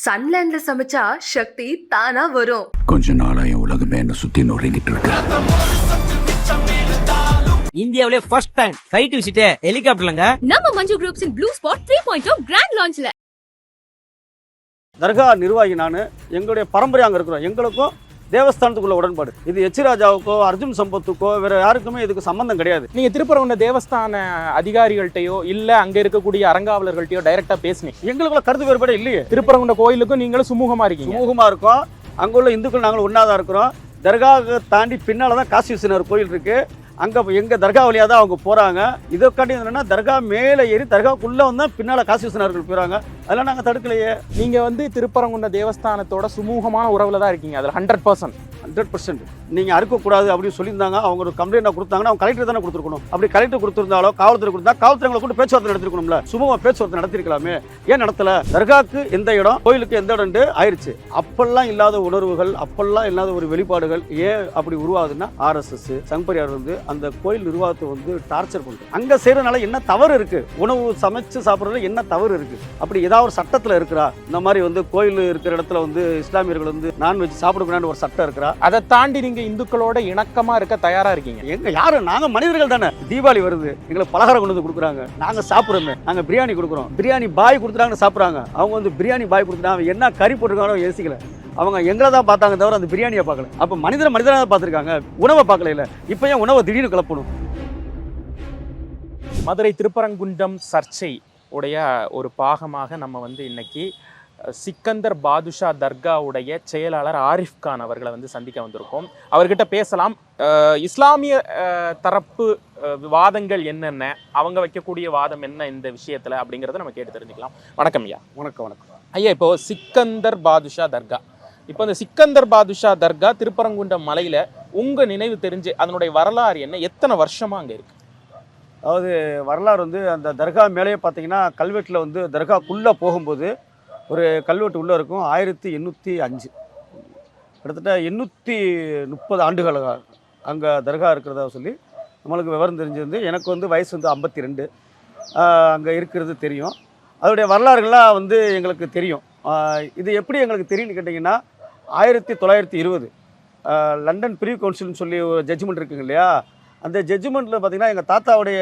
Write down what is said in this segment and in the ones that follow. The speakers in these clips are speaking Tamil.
சன்லேண்ட்ல சமைச்சா சக்தி தானா வரும். கொஞ்ச நாளா என் உலகமே என்ன சுத்தி நுழைங்கிட்டு இருக்கு. இந்தியாவிலே ஃபர்ஸ்ட் டைம் ஃளைட் விசிட் ஹெலிகாப்டர்லங்க. நம்ம Manju groups in blue spot 3.0 grand லான்ச்ல. தர்கா நிர்வாகி நான், எங்களுடைய பரம்பரை அங்கே இருக்கிறோம். எங்களுக்கும் தேவஸ்தானத்துக்குள்ள உடன்பாடு. இது எச் ராஜாவுக்கோ அர்ஜுன் சம்பத்துக்கோ வேற யாருக்குமே இதுக்கு சம்பந்தம் கிடையாது. நீங்க திருப்பரங்குன்ற தேவஸ்தான அதிகாரிகள்கிட்டயோ இல்ல அங்க இருக்கக்கூடிய அறங்காவலர்கள்ட்டயோ டைரக்டா பேசுனீங்க? எங்களுக்குள்ள கருத்து வேறுபாடு இல்லையே. திருப்பரங்குன்ற கோயிலுக்கும் நீங்களும் சுமூகமா இருக்கீங்க? சுமூகமா இருக்கோம். அங்குள்ள இந்துக்கள் நாங்களும் ஒன்னாதான் இருக்கிறோம். தர்காவை தாண்டி பின்னால்தான் காசி விஸ்வநாதர் கோயில் இருக்கு. அங்கே எங்கள் தர்கா வழியாக தான் அவங்க போகிறாங்க. இதற்காண்டி என்னென்னா தர்கா மேலே ஏறி தர்காவுக்குள்ளே வந்தால் பின்னால் காசி விஸ்வநாதர்கள் போகிறாங்க. அதெல்லாம் நாங்கள் தடுக்கலையே. நீங்கள் வந்து திருப்பரங்குன்ற தேவஸ்தானத்தோட சுமூகமான உறவில் தான் இருக்கீங்க. அதில் 100% நீங்கள் அறுக்கக்கூடாது அப்படின்னு சொல்லியிருந்தாங்க. அவங்க ஒரு கம்ப்ளைண்ட் கொடுத்தாங்கன்னா அவங்க கலெக்டர் தானே கொடுத்துருக்கணும். அப்படி கலெக்டர் கொடுத்துருந்தாலோ காவல்துறை கொடுத்தா காவல்துறை கூட பேச்சுவார்த்தை நடத்திருக்கணும்ல. சுமூகமாக பேச்சுவார்த்தை நடத்திருக்கலாமே, ஏன் நடத்தலை? தர்காவுக்கு எந்த இடம், கோயிலுக்கு எந்த இடம் ஆயிடுச்சு. அப்பெல்லாம் இல்லாத உணர்வுகள், அப்பெல்லாம் இல்லாத ஒரு வெளிப்பாடுகள் ஏன் அப்படி உருவாகுதுன்னா RSS சங்பரியார் வந்து அந்த கோயில் நிர்வாகத்தை வந்து டார்ச்சர் பண்ணுறது. அங்கே செய்கிறதுனால என்ன தவறு இருக்குது? உணவு சமைச்சு சாப்பிட்றதுல என்ன தவறு இருக்குது? அப்படி ஏதாவது ஒரு சட்டத்தில் இருக்கிறா? இந்த மாதிரி வந்து கோயில் இருக்கிற இடத்துல வந்து இஸ்லாமியர்கள் வந்து நான்வெஜ் சாப்பிடக்கூடாதுன்னு ஒரு சட்டம் இருக்கிறா? அதை தாண்டி நீங்கள் இந்துக்களோட இணக்கமாக இருக்க தயாராக இருக்கீங்க? எங்க யாரு? நாங்கள் மனிதர்கள் தானே. தீபாவளி வருது, எங்களுக்கு பலகாரம் கொண்டு வந்து கொடுக்குறாங்க, நாங்கள் சாப்பிட்றோமே. நாங்கள் பிரியாணி கொடுக்குறோம், பிரியாணி பாய் கொடுத்துட்டாங்கன்னு சாப்பிட்றாங்க. அவங்க வந்து பிரியாணி பாய் கொடுத்துட்டாங்க, என்ன கறி போட்டிருக்காங்களோ யோசிக்கல. அவங்க எங்களை தான் பார்த்தாங்க தவிர அந்த பிரியாணியை பார்க்கல. அப்போ மனிதராக தான் பார்த்துருக்காங்க, உணவை பார்க்கல. இல்லை இப்போ ஏன் உணவை திடீர்னு கிளப்பணும்? மதுரை திருப்பரங்குன்றம் சர்ச்சை உடைய ஒரு பாகமாக நம்ம வந்து இன்னைக்கு சிக்கந்தர் பாதுஷா தர்காவுடைய செயலாளர் ஆரிஃப் கான் அவர்களை வந்து சந்திக்க வந்திருக்கோம். அவர்கிட்ட பேசலாம். இஸ்லாமிய தரப்பு வாதங்கள் என்னென்ன, அவங்க வைக்கக்கூடிய வாதம் என்ன இந்த விஷயத்துல அப்படிங்கிறத நம்ம கேட்டு தெரிஞ்சுக்கலாம். வணக்கம் ஐயா. வணக்கம். ஐயா, இப்போ சிக்கந்தர் பாதுஷா தர்கா, இப்போ இந்த சிக்கந்தர் பாதுஷா தர்கா திருப்பரங்குன்றம் மலையில உங்க நினைவு தெரிஞ்சு அதனுடைய வரலாறு என்ன? எத்தனை வருஷமா அங்க இருக்கு? அதாவது வரலாறு வந்து அந்த தர்கா மேலேயே பார்த்தீங்கன்னா கல்வெட்டில் வந்து தர்காக்குள்ளே போகும்போது ஒரு கல்வெட்டு உள்ளே இருக்கும். 1805 கிட்டத்தட்ட 830 ஆண்டுகள் அங்கே தர்கா இருக்கிறதா சொல்லி நம்மளுக்கு விவரம் தெரிஞ்சிருந்து. எனக்கு வந்து வயசு வந்து 52. அங்கே இருக்கிறது தெரியும். அதோடைய வரலாறுகள்லாம் வந்து எங்களுக்கு தெரியும். இது எப்படி எங்களுக்கு தெரியும்னு கேட்டிங்கன்னா 1920 லண்டன் ப்ரீ கவுன்சில்னு சொல்லி ஒரு ஜட்ஜ்மெண்ட் இருக்குங்க இல்லையா? அந்த ஜட்ஜ்மெண்ட்டில் பார்த்திங்கன்னா எங்கள் தாத்தாவுடைய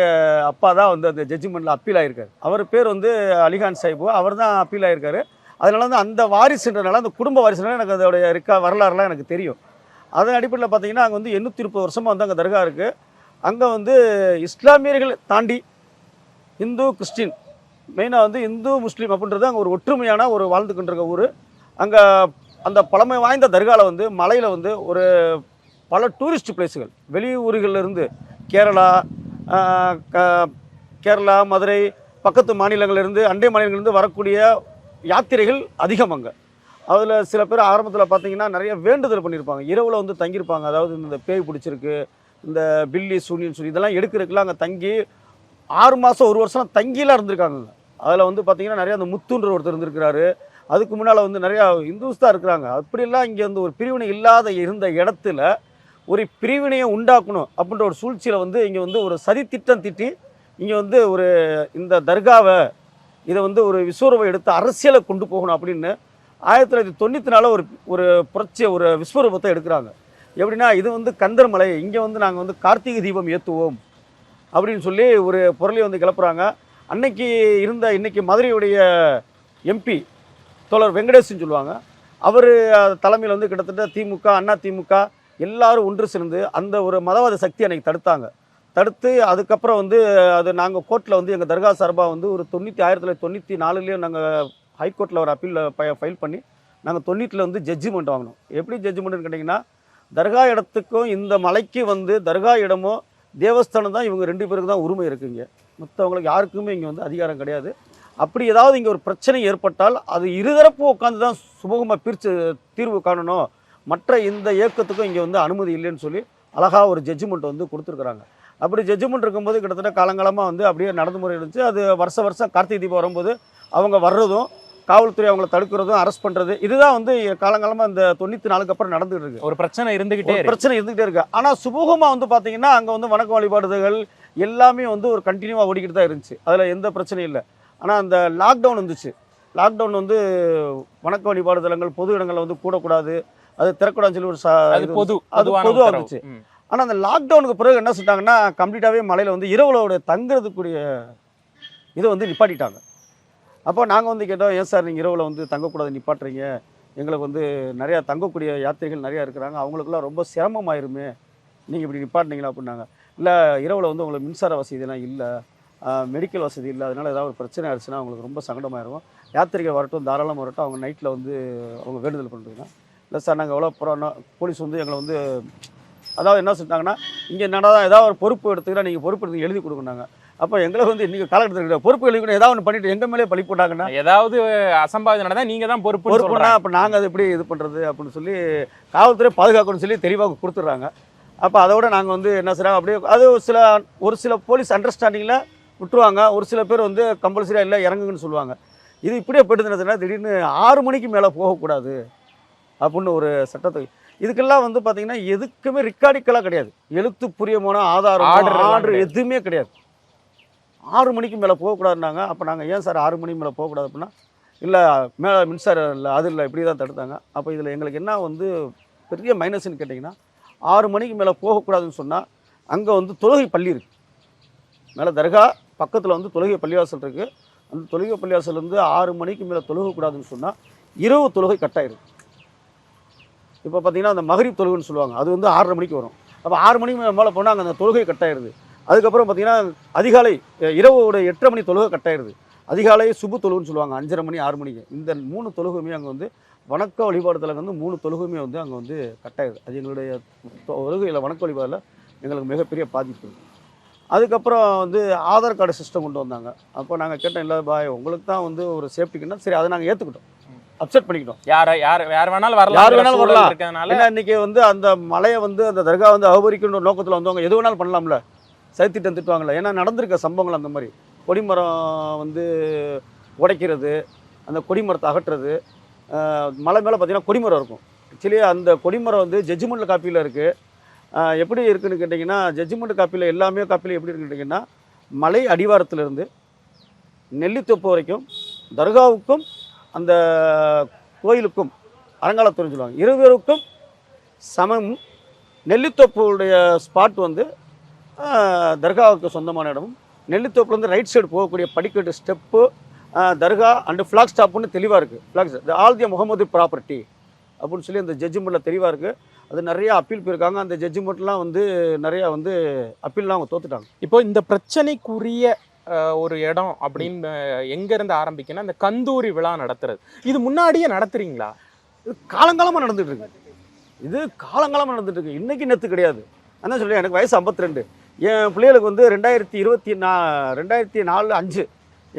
அப்பா தான் வந்து அந்த ஜட்ஜ்மெண்ட்டில் அப்பீல் ஆகிருக்காரு. அவர் பேர் வந்து அலிகான் சாஹிபு. அவர் தான் அப்பீல் ஆகிருக்காரு. அதனால வந்து அந்த வாரிசுன்றனால, அந்த குடும்ப வாரிசுனால எனக்கு அதோடைய வரலாறுலாம் எனக்கு தெரியும். அதன் அடிப்படையில் பார்த்திங்கன்னா அங்கே வந்து 830 வருஷமாக வந்து அங்கே தர்கா இருக்குது. அங்கே வந்து இஸ்லாமியர்கள் தாண்டி இந்து கிறிஸ்டின், மெயினாக வந்து இந்து முஸ்லீம் அப்படின்றது அங்கே ஒரு ஒற்றுமையான ஒரு வாழ்ந்துக்கின்ற ஊர். அங்கே அந்த பழமை வாய்ந்த தர்காவில் வந்து மலையில் வந்து ஒரு பல டூரிஸ்ட் பிளேஸுகள், வெளியூர்களிலிருந்து கேரளா, மதுரை, பக்கத்து மாநிலங்களிலிருந்து, அண்டை மாநிலங்களிலிருந்து வரக்கூடிய யாத்திரைகள் அதிகம் அங்கே. அதில் சில பேர் ஆரம்பத்தில் பார்த்திங்கன்னா நிறைய வேண்டுதல் பண்ணியிருப்பாங்க. இரவில் வந்து தங்கியிருப்பாங்க. அதாவது இந்த பேய் பிடிச்சிருக்கு, இந்த பில்லி சூனியன் சொல்லி இதெல்லாம் எடுக்கிறதுக்குலாம் அங்கே தங்கி 6 மாதம் 1 வருஷம் தங்கிலாம் இருந்திருக்காங்க. அதில் வந்து பார்த்திங்கன்னா நிறையா அந்த முத்துன்ற ஒருத்தர் இருந்திருக்கிறாரு. அதுக்கு முன்னால் வந்து நிறையா இந்துஸ் தான் இருக்கிறாங்க. அப்படியெல்லாம் இங்கே வந்து ஒரு பிரிவினை இல்லாத இருந்த இடத்துல ஒரு பிரிவினையை உண்டாக்கணும் அப்படின்ற ஒரு சூழ்ச்சியில் வந்து இங்கே வந்து ஒரு சதித்திட்டம் திட்டி இங்கே வந்து ஒரு இந்த தர்காவை இதை வந்து ஒரு விஸ்வரூபம் எடுத்து அரசியலை கொண்டு போகணும் அப்படின்னு 1994 ஒரு புரட்சி, ஒரு விஸ்வரூபத்தை எடுக்கிறாங்க. எப்படின்னா இது வந்து கந்தர்மலை, இங்கே வந்து நாங்கள் வந்து கார்த்திகை தீபம் ஏற்றுவோம் அப்படின்னு சொல்லி ஒரு பொருளை வந்து கிளப்புறாங்க. அன்னைக்கு இருந்த இன்னைக்கு மதுரையுடைய MP தோழர் வெங்கடேசன் சொல்லுவாங்க. அவர் தலைமையில் வந்து கிட்டத்தட்ட திமுக, அண்ணா திமுக எல்லாரும் ஒன்று சேர்ந்து அந்த ஒரு மதவாத சக்தி அன்னைக்கு தடுத்து அதுக்கப்புறம் வந்து அது நாங்கள் கோர்ட்டில் வந்து எங்கள் தர்கா சார்பாக வந்து ஒரு 1994 நாங்கள் ஹைகோர்ட்டில் ஒரு அப்பீல் ஃபைல் பண்ணி நாங்கள் 90 வந்து ஜட்ஜ்மெண்ட் வாங்கினோம். எப்படி ஜட்ஜ்மெண்ட்னு கேட்டிங்கன்னா, தர்கா இடத்துக்கும் இந்த மலைக்கு வந்து தர்கா இடமோ தேவஸ்தானம் தான், இவங்க 2 பேருக்கு தான் உரிமை இருக்குங்க. மற்றவங்களுக்கு யாருக்குமே இங்கே வந்து அதிகாரம் கிடையாது. அப்படி ஏதாவது இங்கே ஒரு பிரச்சனை ஏற்பட்டால் அது இருதரப்பும் உட்காந்து தான் சுமூகமாக தீர்வு காணணும். மற்ற இந்த இயக்கத்துக்கும் இங்கே வந்து அனுமதி இல்லைன்னு சொல்லி அழகாக ஒரு ஜட்ஜ்மெண்ட் வந்து கொடுத்துருக்குறாங்க. அப்படி ஜட்ஜ்மெண்ட் இருக்கும்போது கிட்டத்தட்ட காலங்காலமாக வந்து அப்படியே நடந்து முறை இருந்துச்சு. அது வருஷம் கார்த்திகை தீபம் வரும்போது அவங்க வர்றதும், காவல்துறை அவங்கள தடுக்கிறதும், அரெஸ்ட் பண்ணுறது, இதுதான் வந்து காலங்காலமாக இந்த 94 அப்புறம் நடந்துகிட்டு இருக்கு. ஒரு பிரச்சனை இருந்துகிட்டே இருக்கு. ஆனால் சுமூகமாக வந்து பார்த்தீங்கன்னா அங்கே வந்து வணக்க வழிபாடுகள் எல்லாமே வந்து ஒரு கண்டினியூவாக ஓடிக்கிட்டு தான் இருந்துச்சு. அதில் எந்த பிரச்சனையும் இல்லை. ஆனால் அந்த லாக்டவுன் வந்துச்சு. லாக்டவுன் வந்து வணக்க வழிபாடு தலங்கள் பொது இடங்களில் வந்து கூடக்கூடாது, அது திறக்கூடாதுன்னு சொல்லி ஒரு அது பொது அது பொதுவாக வந்துச்சு. ஆனால் அந்த லாக்டவுனுக்கு பிறகு என்ன செஞ்சாங்கன்னா கம்ப்ளீட்டாகவே மலையில் வந்து இரவுலோட தங்குறதுக்குரிய இதை வந்து நிப்பாட்டிட்டாங்க. அப்போ நாங்கள் வந்து கேட்டோம், ஏன் சார் நீங்கள் இரவில் வந்து தங்கக்கூடாது நிப்பாட்டுறீங்க, எங்களுக்கு வந்து நிறையா தங்கக்கூடிய யாத்திரைகள் நிறையா இருக்கிறாங்க, அவங்களுக்குலாம் ரொம்ப சிரமமாயிருமே நீங்கள் இப்படி நிப்பாட்டினீங்களா அப்படின்னாங்க. இல்லை இரவில் வந்து உங்களுக்கு மின்சார வசதியெல்லாம் இல்லை, மெடிக்கல் வசதி இல்லை, அதனால் ஏதாவது ஒரு பிரச்சனை ஆயிடுச்சுன்னா அவங்களுக்கு ரொம்ப சங்கடமாயிருக்கும், யாத்திரிகை வரட்டும் தாராளமாக வரட்டும், அவங்க நைட்டில் வந்து அவங்க வேண்டுதல் பண்ணுறதுன்னா. இல்லை சார் நாங்கள் எவ்வளோ போகிறோன்னா போலீஸ் வந்து எங்களை வந்து அதாவது என்ன சொல்லிட்டாங்கன்னா, இங்கே என்னடா ஏதாவது ஒரு பொறுப்பு எடுத்துக்கிறா நீங்கள் பொறுப்பு எடுத்து எழுதி கொடுக்குறாங்க. அப்போ எங்களை வந்து இன்றைக்கி காலகட்டத்தில் பொறுப்பு எழுதி ஏதாவது ஒன்று பண்ணிவிட்டு எங்கள் மேலே பழி போட்டாங்கன்னா, ஏதாவது அசம்பாவிதம் நடந்தால் நீங்கள் தான் பொறுப்புனா அப்போ நாங்கள் அதை எப்படி இது பண்ணுறது அப்படின்னு சொல்லி காவல்துறை பாதுகாக்கணும்னு சொல்லி தெளிவாக கொடுத்துட்றாங்க. அப்போ அதோட நாங்கள் வந்து என்ன செய்கிறாங்க, அப்படியே அது ஒரு சில போலீஸ் அண்டர்ஸ்டாண்டிங்கில் விட்டுருவாங்க, ஒரு சில பேர் வந்து கம்பல்சரியாக இல்லை இறங்குங்கன்னு சொல்லுவாங்க. இது இப்படியே போயிட்டு திடீர்னு 6 மணிக்கு மேலே போகக்கூடாது அப்படின்னு ஒரு சட்டத்தை. இதுக்கெல்லாம் வந்து பார்த்தீங்கன்னா எதுக்குமே ரெக்கார்டிக்கலாக கிடையாது, எழுத்து புரியமான ஆதாரம் ஆர்டர் எதுவுமே கிடையாது. 6 மணிக்கு மேலே போகக்கூடாதுன்னாங்க. அப்போ நாங்கள் ஏன் சார் 6 மணிக்கு மேலே போகக்கூடாது அப்படின்னா, இல்லை மேலே மின்சாரம் இல்லை அது இல்லை இப்படி தான் தடுத்தாங்க. அப்போ இதில் எங்களுக்கு என்ன வந்து பெரிய மைனஸ்ன்னு கேட்டிங்கன்னா, 6 மணிக்கு மேலே போகக்கூடாதுன்னு சொன்னால் அங்கே வந்து தொழுகை பள்ளி இருக்குது, மேலே தர்கா பக்கத்தில் வந்து தொழுகை பள்ளிவாசல் இருக்குது. அந்த தொழுகை பள்ளிவாசல் வந்து 6 மணிக்கு மேலே தொழுகக்கூடாதுன்னு சொன்னால் இரவு தொழுகை கட்டாயிருக்கு. இப்போ பார்த்தீங்கன்னா அந்த மகரிப் தொழுகைன்னு சொல்லுவாங்க, அது வந்து 6:30 மணிக்கு வரும். அப்போ 6 மணிக்கு மேலே போனால் அங்கே அந்த தொழுகை கட்டாயிருது. அதுக்கப்புறம் பார்த்தீங்கன்னா அதிகாலை இரவோட 8:30 மணி தொழுகை கட்டாயிருது. அதிகாலை சுபு தொழுகுன்னு சொல்லுவாங்க 5:30 மணி 6 மணிக்கு. இந்த 3 தொழுகையுமே அங்கே வந்து வணக்க வழிபாடுதலுக்கு வந்து 3 தொழுகையுமே வந்து அங்கே வந்து கட்டாயிருது. அது எங்களுடைய தொழுகையில் வணக்க வழிபாடில் எங்களுக்கு மிகப்பெரிய பாதிப்பு. அதுக்கப்புறம் வந்து ஆதார் கார்டு சிஸ்டம் கொண்டு வந்தாங்க. அப்போ நாங்கள் கேட்டோம், இல்லை பாய் உங்களுக்கு தான் வந்து ஒரு சேஃப்டிக்குன்னா சரி அதை நாங்கள் ஏற்றுக்கிட்டோம், அப்செட் பண்ணிக்கிட்டோம். யார் வேணாலும் வரலாம் இருக்கனால ஏன்னா இன்றைக்கி வந்து அந்த மலையை வந்து அந்த தர்கா வந்து அபகரிக்கின்ற நோக்கத்தில் வந்தவங்க எது வேணாலும் பண்ணலாம்ல, சைத்திட்டம் திட்டுவாங்கள்ல. ஏன்னா நடந்திருக்க சம்பவங்கள் அந்த மாதிரி கொடிமரம் வந்து உடைக்கிறது, அந்த கொடிமரத்தை அகற்றுறது. மலை மேலே பார்த்திங்கன்னா கொடிமரம் இருக்கும். ஆக்சுவலி அந்த கொடிமரம் வந்து ஜட்ஜ்மெண்ட் காப்பியில் இருக்குது. எப்படி இருக்குதுன்னு கேட்டிங்கன்னா, ஜட்ஜ்மெண்ட் காப்பியில் எல்லாமே காப்பியில் எப்படி இருக்குன்னு கேட்டிங்கன்னா, மலை அடிவாரத்திலிருந்து நெல்லித்தோப்பு வரைக்கும் தர்காவுக்கும் அந்த கோயிலுக்கும் அறங்காலத்துறைன்னு சொல்லுவாங்க, இருவருக்கும் சமம். நெல்லித்தோப்புடைய ஸ்பாட் வந்து தர்காவுக்கு சொந்தமான இடமும், நெல்லித்தோப்புலேருந்து ரைட் சைடு போகக்கூடிய படிக்கட்டு ஸ்டெப்பு தர்கா அண்டு ஃப்ளாக் ஸ்டாப்புன்னு தெளிவாக இருக்குது. Flag all the Muhammad property அப்படின்னு சொல்லி அந்த ஜட்ஜ்மெண்ட்டில் தெளிவாக இருக்குது. அது நிறையா அப்பீல் போயிருக்காங்க. அந்த ஜட்ஜ்மெண்ட்லாம் வந்து நிறையா வந்து அப்பீல்லாம் அவங்க தோத்துட்டாங்க. இப்போ இந்த பிரச்சனைக்குரிய ஒரு இடம் அப்படின்னு எங்கேருந்து ஆரம்பிக்கணும், இந்த கந்தூரி விழா நடத்துறது இது முன்னாடியே நடத்துறீங்களா? இது காலங்காலமாக நடந்துகிட்டு இருக்கு. இது காலங்காலமாக நடந்துட்டு இருக்கு, இன்றைக்கி நேற்று கிடையாது. அதான் சொல்கிறேன், எனக்கு வயசு 52. என் பிள்ளைகளுக்கு வந்து 2024-5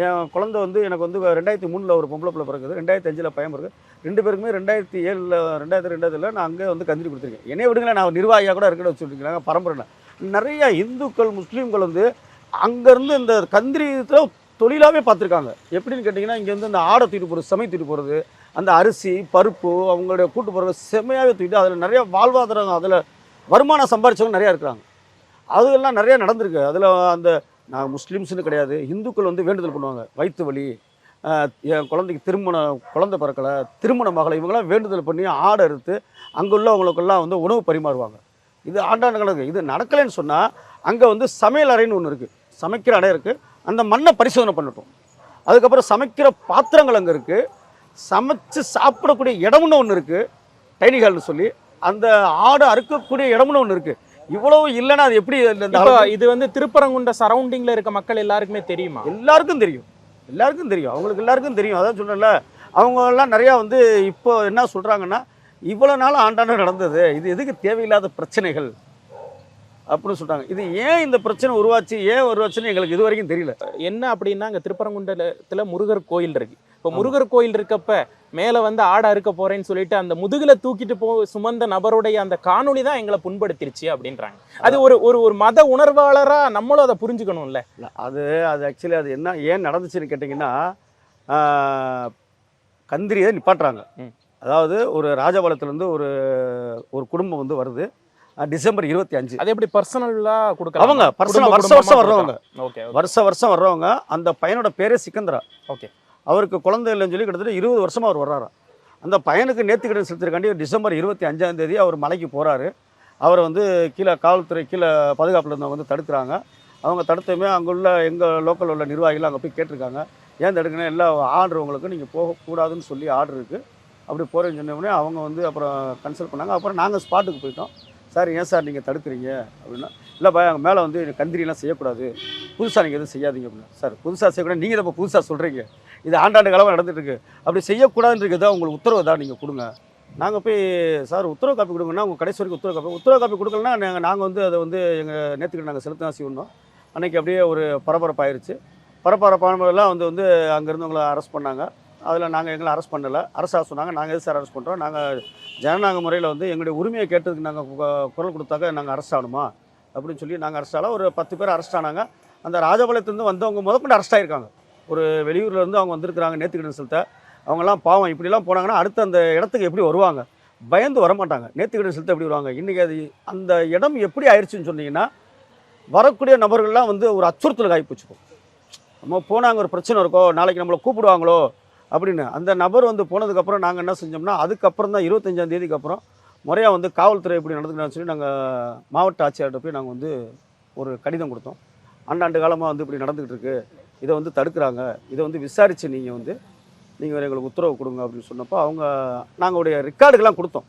என் குழந்தை வந்து எனக்கு வந்து 2003 ஒரு பொம்பளை பிள்ளை பிறகுது, 2005 பையன் பிறகு. 2 பேருக்குமே 2007 நான் அங்கே வந்து கந்திரி கொடுத்துருக்கேன். என்னைய விடுங்களேன், நான் நிர்வாகியாக கூட இருக்கிற வச்சுருக்கேன் பரம்பரை. நிறையா இந்துக்கள் முஸ்லீம்கள் வந்து அங்கேருந்து இந்த கந்திரியில் தொழிலாகவே பார்த்துருக்காங்க. எப்படின்னு கேட்டிங்கன்னா, இங்கே வந்து இந்த ஆடை தூக்கிட்டு போகிறது, சமை தூக்கிட்டு போகிறது, அந்த அரிசி பருப்பு அவங்களுடைய கூட்டு போகிறது செம்மையாகவே தூக்கிட்டு அதில் நிறையா வாழ்வாதாரம், அதில் வருமானம் சம்பாதிச்சவங்க நிறையா இருக்கிறாங்க. அதெல்லாம் நிறையா நடந்திருக்கு. அதில் அந்த நான் முஸ்லீம்ஸ்னு கிடையாது, இந்துக்கள் வந்து வேண்டுதல் பண்ணுவாங்க, வயிற்று வலி, என் குழந்தைக்கு குழந்தை பிறக்கலை, திருமண மகளை, இவங்கெல்லாம் வேண்டுதல் பண்ணி ஆடை அறுத்து அங்கே உள்ளவங்களுக்கெல்லாம் வந்து உணவு பரிமாறுவாங்க. இது ஆண்டாண்டு கணக்கு. இது நடக்கலைன்னு சொன்னால் அங்கே வந்து சமையல் அறைன்னு ஒன்று இருக்குது, சமைக்கிற அறை இருக்குது, அந்த மண்ணை பரிசோதனை பண்ணட்டும். அதுக்கப்புறம் சமைக்கிற பாத்திரங்கள் அங்கே இருக்குது, சமைச்சு சாப்பிடக்கூடிய இடம்னு ஒன்று இருக்குது, டைனிங் ஹால்னு சொல்லி அந்த ஆடை அறுக்கக்கூடிய இடம்னு ஒன்று இருக்குது. இவ்வளவு இல்லைன்னா அது எப்படி? இது வந்து திருப்பரங்குன்ற சரௌண்டிங்கில் இருக்க மக்கள் எல்லாருக்குமே தெரியுமா? எல்லாருக்கும் தெரியும், அவங்களுக்கு எல்லாருக்கும் தெரியும். அதான் சொன்னல, அவங்கெல்லாம் நிறையா வந்து இப்போ என்ன சொல்கிறாங்கன்னா, இவ்வளோ நாள் ஆண்டாண்டு நடந்தது, இது எதுக்கு தேவையில்லாத பிரச்சனைகள் அப்படின்னு சொல்கிறாங்க. இது ஏன் இந்த பிரச்சனை உருவாச்சுன்னு எங்களுக்கு இது வரைக்கும் தெரியல. என்ன அப்படின்னா, அங்கே திருப்பரங்குன்றத்தில் முருகர் கோயில் இருக்குது. இப்போ முருகர் கோயில் இருக்கப்ப மேலே வந்து ஆடை அறுக்க போகிறேன்னு சொல்லிட்டு அந்த முதுகில் தூக்கிட்டு சுமந்த நபருடைய அந்த காணொலி தான் எங்களை புண்படுத்திருச்சு அப்படின்றாங்க. அது ஒரு மத உணர்வாளராக நம்மளும் அதை புரிஞ்சுக்கணும்ல. அது ஆக்சுவலி அது என்ன ஏன் நடந்துச்சுன்னு கேட்டிங்கன்னா, கந்திரியை நிப்பாட்டுறாங்க. அதாவது ஒரு ராஜபாளையத்துலேருந்து ஒரு குடும்பம் வந்து வருது டிசம்பர் 25. அது எப்படி பர்சனலாக கொடுக்க அவங்க வருஷம் வர்றவங்க, வருஷம் வர்றவங்க. அந்த பையனோட பேரே சிக்கந்தரா. ஓகே. அவருக்கு குழந்தை இல்லைன்னு சொல்லி கிட்டத்தட்ட 20 வருஷமாக அவர் வர்றாராம். அந்த பையனுக்கு நேர்த்திக்கடன் செலுத்திருக்காண்டி டிசம்பர் 25ஆம் தேதி அவர் மலைக்கு போகிறாரு. அவரை வந்து கீழே காவல்துறை கீழே பாதுகாப்பில் இருந்தவங்க வந்து தடுக்கிறாங்க. அவங்க தடுத்துமே அங்கே உள்ள எங்கள் லோக்கல் உள்ள நிர்வாகிகள் அங்கே போய் கேட்டிருக்காங்க, ஏன் தடுக்கணும், எல்லா ஆர்டர் உங்களுக்கு நீங்கள் போகக்கூடாதுன்னு சொல்லி ஆர்டர் இருக்குது, அப்படி போகிறேன்னு சொன்னோடனே அவங்க வந்து அப்புறம் கன்சல்ட் பண்ணாங்க. அப்புறம் நாங்கள் ஸ்பாட்டுக்கு போயிட்டோம். சார் ஏன் சார் நீங்கள் தடுக்கிறீங்க அப்படின்னா, இல்லை பா அங்கே மேலே வந்து கந்திரியெல்லாம் செய்யக்கூடாது, புதுசாக நீங்கள் எதுவும் செய்யாதீங்க அப்படின்னா. சார் புதுசாக செய்யக்கூடாது, நீங்கள் தான் இப்போ புதுசாக சொல்கிறீங்க, இது ஆண்டாண்டு காலமாக நடந்துட்டு இருக்கு, அப்படி செய்யக்கூடாதுன்றதா உங்களுக்கு உத்தரவு தான் நீங்கள் கொடுங்க. நாங்கள் போய் சார் உத்தரவு காப்பி கொடுங்கன்னா உங்கள் கடைசி வரைக்கும் உத்தரவு காப்பி கொடுக்கலன்னா நாங்கள் வந்து அதை வந்து எங்கள் நேற்றுக்கிட்ட நாங்கள் செலுத்த தான் செய்யணும். அன்றைக்கி அப்படியே ஒரு பரபரப்பாயிருச்சு. பரபரப்பானவங்களாம் வந்து அங்கேருந்து அரெஸ்ட் பண்ணாங்க. அதில் நாங்கள் எங்களை அரெஸ்ட் பண்ணலை. அரசாக சொன்னாங்க, நாங்கள் எது சார் அரெஸ்ட் பண்ணுறோம், நாங்கள் ஜனநாயக முறையில் வந்து எங்களுடைய உரிமையை கேட்டதுக்கு நாங்கள் குரல் கொடுத்தாக்க நாங்கள் அரெஸ்ட் ஆகணுமா அப்படின்னு சொல்லி நாங்கள் அரெஸ்ட் ஆகலாம். ஒரு 10 பேர் அரெஸ்ட் ஆனாங்க. அந்த ராஜபாளையத்துலேருந்து வந்தவங்க முதற்கொண்டு அரெஸ்ட் ஆகிருக்காங்க. ஒரு வெளியூர்லேருந்து அவங்க வந்திருக்கிறாங்க நேர்த்திக்கடன் செலுத்த. அவங்கெல்லாம் பாவம் இப்படிலாம் போனாங்கன்னா அடுத்து அந்த இடத்துக்கு எப்படி வருவாங்க, பயந்து வரமாட்டாங்க. நேர்த்திக்கடன் செலுத்த எப்படி வருவாங்க. இன்றைக்கி அது அந்த இடம் எப்படி ஆயிடுச்சுன்னு சொன்னீங்கன்னா, வரக்கூடிய நபர்கள்லாம் வந்து ஒரு அச்சுறுத்தலுக்கு ஆகிப்போச்சுப்போம். நம்ம போனாங்க ஒரு பிரச்சனை இருக்கோ, நாளைக்கு நம்மளை கூப்பிடுவாங்களோ அப்படின்னு. அந்த நபர் வந்து போனதுக்கப்புறம் நாங்கள் என்ன செஞ்சோம்னா, அதுக்கப்புறம் தான் 25ஆம் தேதிக்கு அப்புறம் முறையாக வந்து காவல்துறை இப்படி நடந்துக்கணும்னு சொல்லி நாங்கள் மாவட்ட ஆட்சியர்கிட்ட போய் நாங்கள் வந்து ஒரு கடிதம் கொடுத்தோம். ஆண்டாண்டு காலமாக வந்து இப்படி நடந்துக்கிட்டு இருக்குது, இதை வந்து தடுக்கிறாங்க, இதை வந்து விசாரித்து நீங்கள் எங்களுக்கு உத்தரவு கொடுங்க அப்படின்னு சொன்னப்போ நாங்கள் உடைய ரெக்கார்டுகள்லாம் கொடுத்தோம்.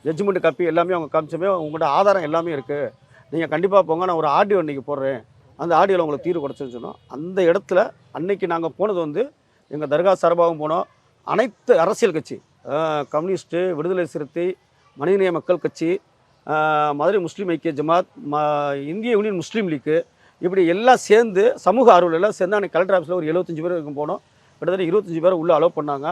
ஜட்ஜ்மெண்ட் காப்பி எல்லாமே அவங்க காமிச்சோமே, உங்கள்கிட்ட ஆதாரம் எல்லாமே இருக்குது, நீங்கள் கண்டிப்பாக போங்க, நான் ஒரு ஆடியோ இன்றைக்கி போடுறேன், அந்த ஆடியோவில் உங்களுக்கு தீர்வு கிடச்சுன்னு சொன்னோம். அந்த இடத்துல அன்னைக்கு நாங்கள் போனது வந்து எங்கள் தர்கா சார்பாகவும் போனோம். அனைத்து அரசியல் கட்சி, கம்யூனிஸ்ட்டு, விடுதலை சிறுத்தை, மனிதநேய மக்கள் கட்சி, மதுரை முஸ்லீம் ஐக்கிய ஜமாத், இந்திய யூனியன் முஸ்லீம் லீக்கு, இப்படி எல்லாம் சேர்ந்து சமூக ஆர்வலர்கள் எல்லாம் சேர்ந்து அன்றைக்கி கலெக்டர் ஆஃபீஸில் ஒரு 75 பேர் இருக்கும் போனோம். கிட்டத்தட்ட 25 பேர் உள்ளே அலோவ் பண்ணாங்க.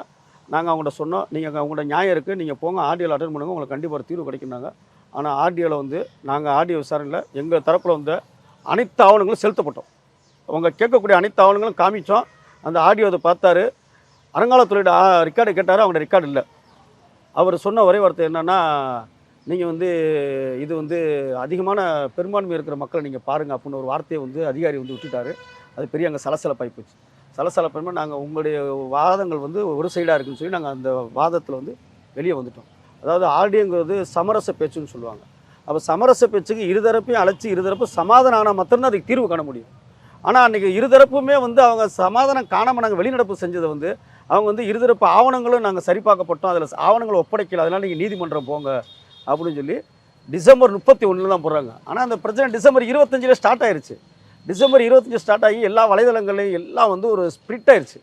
நாங்கள் அவங்கள்ட்ட சொன்னோம், நீங்கள் உங்களோட நியாயம் இருக்குது, நீங்கள் போங்க ஆடியோவில் அட்டன் பண்ணுங்கள், உங்களுக்கு கண்டிப்பாக ஒரு தீர்வு கிடைக்குனாங்க. ஆனால் ஆடியோவில் வந்து நாங்கள் ஆடியோ விசாரணையில் எங்கள் தரப்பில் வந்து அனைத்து ஆவணங்களும் செலுத்தப்பட்டோம். அவங்க கேட்கக்கூடிய அனைத்து ஆவணங்களும் காமிச்சோம். அந்த ஆடியோ அதை பார்த்தாரு. அறங்காவலத்துறையோட ரெக்கார்டு கேட்டார், அவங்க ரெக்கார்டு இல்லை. அவர் சொன்ன ஒரே வார்த்தை என்னென்னா, நீங்கள் வந்து இது வந்து அதிகமான பெரும்பான்மை இருக்கிற மக்களை நீங்கள் பாருங்கள் அப்படின்னு ஒரு வார்த்தையை வந்து அதிகாரி வந்து விட்டுட்டார். அது பெரிய அங்கே சலசலப்பாகி போச்சு. சலசலப்பா நாங்கள் உங்களுடைய வாதங்கள் வந்து ஒரு சைடாக இருக்குன்னு சொல்லி நாங்கள் அந்த வாதத்தில் வந்து வெளியே வந்துட்டோம். அதாவது ஆடியோங்கிறது சமரச பேச்சுன்னு சொல்லுவாங்க. அப்போ சமரச பேச்சுக்கு இருதரப்பையும் அழைச்சி இருதரப்பு சமாதானம் ஆனால் மட்டும்தான் அதுக்கு தீர்வு காண முடியும். ஆனால் அன்றைக்கி இருதரப்புமே வந்து அவங்க சமாதானம் காணாமல் நாங்கள் வெளிநடப்பு செஞ்சதை வந்து அவங்க வந்து இருதரப்பு ஆவணங்களும் நாங்கள் சரிபார்க்கப்பட்டோம், அதில் ஆவணங்களை ஒப்படைக்கல, அதனால் நீங்கள் நீதிமன்றம் போங்க அப்படின்னு சொல்லி டிசம்பர் 31 தான் போடுறாங்க. ஆனால் அந்த பிரச்சனை டிசம்பர் 25 ஸ்டார்ட் ஆயிடுச்சு. டிசம்பர் 25 ஸ்டார்ட் ஆகி எல்லா வலைதளங்களையும் எல்லாம் வந்து ஒரு ஸ்ப்ரிட் ஆயிடுச்சு.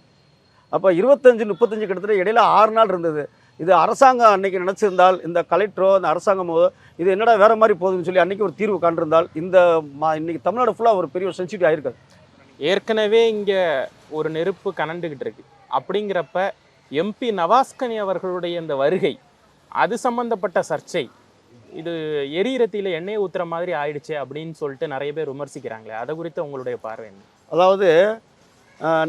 அப்போ 25-35 கிட்டத்தட்ட இடையில 6 நாள் இருந்தது. இது அரசாங்கம் அன்றைக்கி நினச்சிருந்தால், இந்த கலெக்டரோ அந்த அரசாங்கமோ இது என்னடா வேறு மாதிரி போகுதுன்னு சொல்லி அன்றைக்கி ஒரு தீர்வு காண்டிருந்தால் இன்றைக்கி தமிழ்நாடு ஃபுல்லாக ஒரு பெரிய ஒரு சென்சிட்டிவ் ஆகிருக்காது. ஏற்கனவே இங்கே ஒரு நெருப்பு கனண்டுக்கிட்டு இருக்கு. அப்படிங்கிறப்ப எம்பி நவாஸ்கனி அவர்களுடைய இந்த வருகை, அது சம்பந்தப்பட்ட சர்ச்சை, இது எரியிறத்தில எண்ணெய் ஊற்றுற மாதிரி ஆயிடுச்சு அப்படின்னு சொல்லிட்டு நிறைய பேர் விமர்சிக்கிறாங்களே, அதை குறித்து உங்களுடைய பார்வை என்ன? அதாவது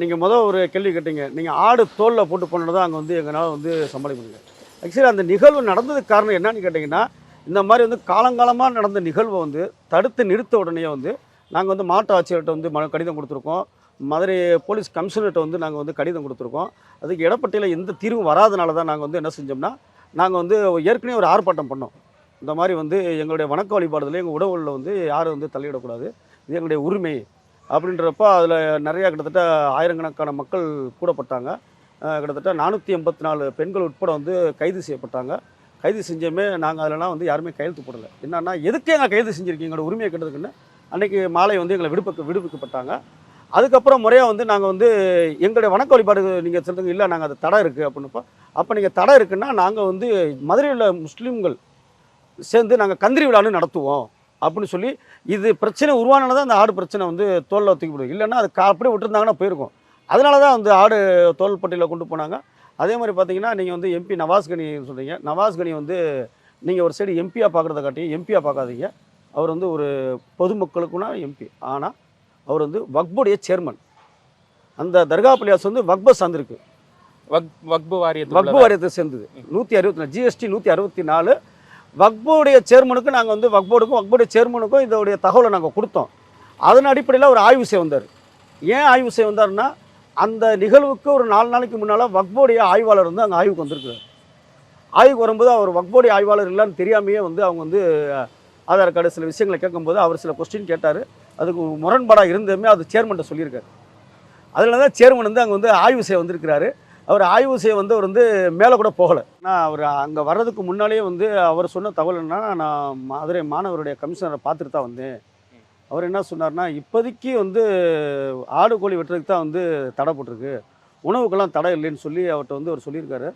நீங்கள் ஒரு கேள்வி கேட்டீங்க, நீங்கள் ஆடு தோலில் போட்டு போனது தான் அங்கே வந்து எங்களால் வந்து சமாளிக்க முடியல. ஆக்சுவலி அந்த நிகழ்வு நடந்ததுக்கு காரணம் என்னன்னு கேட்டிங்கன்னா, இந்த மாதிரி வந்து காலங்காலமாக நடந்த நிகழ்வை வந்து தடுத்து நிறுத்த உடனே வந்து நாங்கள் வந்து மாவட்ட ஆட்சியர்கிட்ட வந்து கடிதம் கொடுத்துருக்கோம். மதுரை போலீஸ் கமிஷனர்கிட்ட வந்து நாங்கள் வந்து கடிதம் கொடுத்துருக்கோம். அதுக்கு இடப்பட்டியில் எந்த தீர்வும் வராதனால தான் நாங்கள் வந்து என்ன செஞ்சோம்னா, நாங்கள் வந்து ஏற்கனவே ஒரு ஆர்ப்பாட்டம் பண்ணோம். இந்த மாதிரி வந்து எங்களுடைய வணக்க வழிபாடுதல் எங்கள் உடவுகளில் வந்து யாரும் வந்து தலையிடக்கூடாது, இது எங்களுடைய உரிமை அப்படின்றப்ப அதில் நிறையா கிட்டத்தட்ட ஆயிரக்கணக்கான மக்கள் கூடப்பட்டாங்க. கிட்டத்தட்ட 484 பெண்கள் உட்பட வந்து கைது செய்யப்பட்டாங்க. கைது செஞ்சோமே நாங்கள் அதிலலாம் வந்து யாருமே கையெழுத்து போடலை. என்னன்னா, எதுக்கு எங்கள் கைது செஞ்சுருக்கீங்க, எங்களோட உரிமையை கேட்டதுக்குன்னு அன்றைக்கி மாலை வந்து எங்களை விடுவிக்கப்பட்டாங்க. அதுக்கப்புறம் முறையாக வந்து நாங்கள் வந்து எங்களுடைய வணக்க வழிபாடு நீங்கள் சொல்லுங்க, இல்லை நாங்கள் அது தடை இருக்குது அப்படின்னப்போ, அப்போ நீங்கள் தடை இருக்குன்னா நாங்கள் வந்து மதுரையில் முஸ்லீம்கள் சேர்ந்து நாங்கள் கந்திரி விழான்னு நடத்துவோம் அப்படின்னு சொல்லி, இது பிரச்சனை உருவானதான் அந்த ஆடு பிரச்சனை வந்து தோலில் தூக்கி போடுவோம். இல்லைன்னா அது அப்படியே விட்டுருந்தாங்கன்னா போயிருக்கும். அதனால தான் வந்து ஆடு தோல் பட்டியலில் கொண்டு போனாங்க. அதே மாதிரி பார்த்தீங்கன்னா, நீங்கள் வந்து எம்பி நவாஸ்கனி சொல்கிறீங்க. நவாஸ்கனி வந்து நீங்கள் ஒரு சைடு எம்பியாக பார்க்குறத காட்டி எம்பியாக பார்க்காதீங்க. அவர் வந்து ஒரு பொதுமக்களுக்குன்னா எம்பி. ஆனால் அவர் வந்து வக்புடைய சேர்மன். அந்த தர்கா பள்ளியாஸ் வந்து வக்பை சார்ந்திருக்கு. வக்பு வாரியத்தை சேர்ந்தது 164 ஜிஎஸ்டி 164. வக்புடைய சேர்மனுக்கு நாங்கள் வந்து வக்புடைய சேர்மனுக்கும் இதோடைய தகவலை நாங்கள் கொடுத்தோம். அதன் அடிப்படையில் ஒரு ஆய்வு செய்ய வந்தார். ஏன் ஆய்வு செய்ய வந்தார்னா, அந்த நிகழ்வுக்கு ஒரு 4 நாளைக்கு முன்னால் வக்போடைய ஆய்வாளர் வந்து அங்கே ஆய்வுக்கு வந்திருக்கிறார். ஆய்வுக்கு வரும்போது அவர் வக்போடைய ஆய்வாளர் இல்லைன்னு தெரியாமையே வந்து அவங்க வந்து ஆதார் கார்டு சில விஷயங்களை கேட்கும்போது அவர் சில கொஸ்டின் கேட்டார். அதுக்கு முரண்பாடாக இருந்ததுமே அது சேர்மன்ட்ட சொல்லியிருக்காரு. அதில் தான் சேர்மன் வந்து அங்கே வந்து ஆய்வு செய்ய வந்திருக்கிறாரு. அவர் ஆய்வு செய்ய வந்து அவர் வந்து மேலே கூட போகலை. ஆனால் அவர் அங்கே வர்றதுக்கு முன்னாலேயே வந்து அவர் சொன்ன தகவல் என்னன்னா, நான் மதுரை மாணவருடைய கமிஷனரை பார்த்துட்டு தான் வந்தேன். அவர் என்ன சொன்னார்னா, இப்போதைக்கு வந்து ஆடு கோழி வெட்டுறதுக்கு தான் வந்து தடை போட்டிருக்கு, உணவுக்கெல்லாம் தடை இல்லைன்னு சொல்லி அவர்கிட்ட வந்து அவர் சொல்லியிருக்காரு.